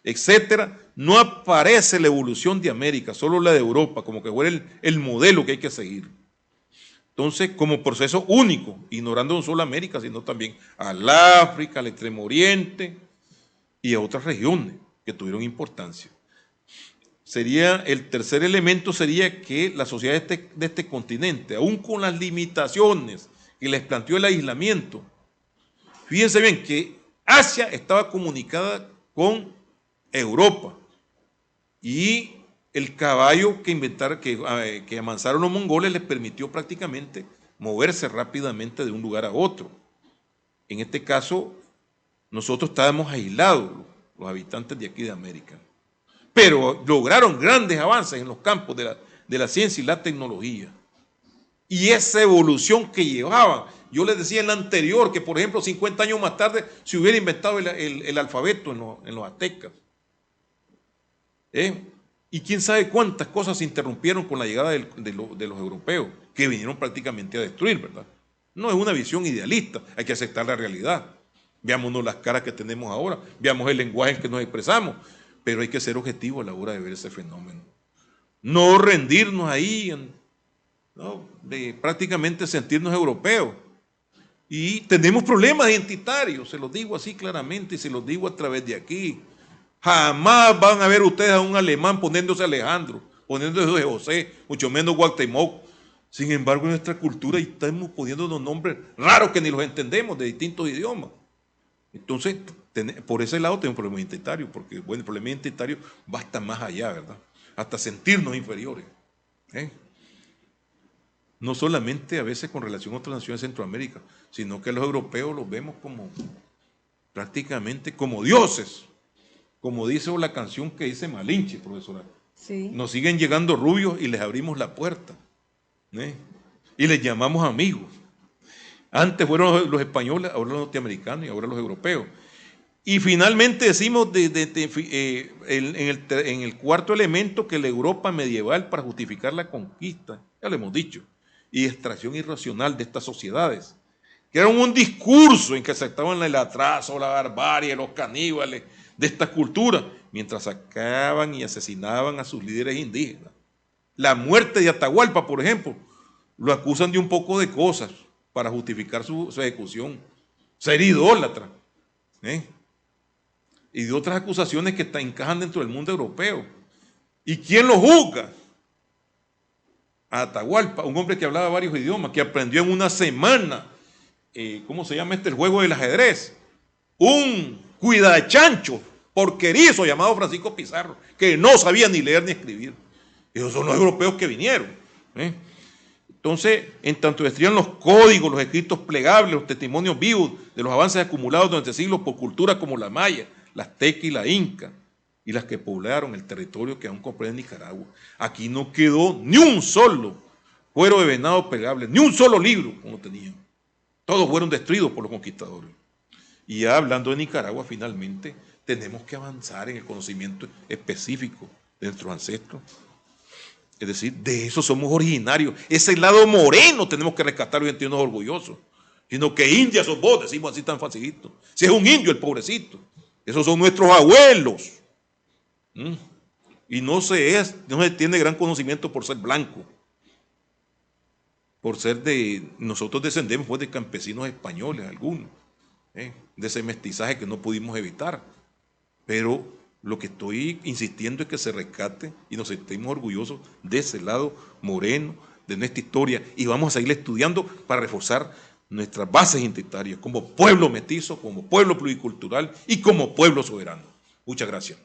etcétera. No aparece la evolución de América, solo la de Europa, como que fuera el modelo que hay que seguir. Entonces, como proceso único, ignorando no solo a América, sino también al África, al Extremo Oriente y a otras regiones que tuvieron importancia. El tercer elemento sería que la sociedad de este continente, aún con las limitaciones que les planteó el aislamiento, fíjense bien que Asia estaba comunicada con Europa y el caballo que avanzaron los mongoles les permitió prácticamente moverse rápidamente de un lugar a otro. En este caso, nosotros estábamos aislados, los habitantes de aquí de América, pero lograron grandes avances en los campos de la ciencia y la tecnología. Y esa evolución que llevaban, yo les decía en la anterior que, por ejemplo, 50 años más tarde se hubiera inventado el alfabeto en los aztecas. Y quién sabe cuántas cosas se interrumpieron con la llegada de los europeos, que vinieron prácticamente a destruir, ¿verdad? No es una visión idealista, hay que aceptar la realidad. Veámonos las caras que tenemos ahora, veamos el lenguaje en que nos expresamos, pero hay que ser objetivo a la hora de ver ese fenómeno. No rendirnos ahí, ¿no? De prácticamente sentirnos europeos. Y tenemos problemas identitarios, se los digo así claramente y se los digo a través de aquí. Jamás van a ver ustedes a un alemán poniéndose Alejandro, poniéndose José, mucho menos Cuauhtémoc. Sin embargo, en nuestra cultura estamos poniéndonos nombres raros que ni los entendemos, de distintos idiomas. Entonces, por ese lado tenemos un problema identitario, porque bueno, el problema identitario va hasta más allá, ¿verdad? Hasta sentirnos inferiores. No solamente a veces con relación a otras naciones de Centroamérica, sino que los europeos los vemos como prácticamente como dioses, como dice la canción que dice Malinche, profesora. Sí. Nos siguen llegando rubios y les abrimos la puerta, y les llamamos amigos. Antes fueron los españoles, ahora los norteamericanos y ahora los europeos. Y finalmente decimos en el cuarto elemento que la Europa medieval, para justificar la conquista, ya lo hemos dicho, y extracción irracional de estas sociedades, que era un discurso en que aceptaban el atraso, la barbarie, los caníbales de esta cultura, mientras sacaban y asesinaban a sus líderes indígenas. La muerte de Atahualpa, por ejemplo, lo acusan de un poco de cosas para justificar su ejecución. Ser idólatra, ¿eh? Y de otras acusaciones que encajan dentro del mundo europeo. ¿Y quién lo juzga? A Atahualpa, un hombre que hablaba varios idiomas, que aprendió en una semana, ¿cómo se llama el juego del ajedrez? Un cuidachancho porquerizo llamado Francisco Pizarro, que no sabía ni leer ni escribir. Esos son los europeos que vinieron, ¿eh? Entonces, en tanto destruían los códigos, los escritos plegables, los testimonios vivos de los avances acumulados durante siglos por culturas como la maya, la azteca y la inca, y las que poblaron el territorio que aún comprende Nicaragua. Aquí no quedó ni un solo cuero de venado plegable, ni un solo libro como tenían. Todos fueron destruidos por los conquistadores. Y ya hablando de Nicaragua, finalmente, tenemos que avanzar en el conocimiento específico de nuestros ancestros. Es decir, de eso somos originarios. Ese lado moreno tenemos que rescatar y sentirnos orgullosos. Sino que India sos vos, decimos así tan facilito. Si es un indio el pobrecito. Esos son nuestros abuelos. Y no se tiene gran conocimiento por ser blanco. Por ser nosotros descendemos pues, de campesinos españoles, algunos. De ese mestizaje que no pudimos evitar. Pero lo que estoy insistiendo es que se rescate y nos sentemos orgullosos de ese lado moreno, de nuestra historia, y vamos a seguir estudiando para reforzar nuestras bases identitarias como pueblo mestizo, como pueblo pluricultural y como pueblo soberano. Muchas gracias.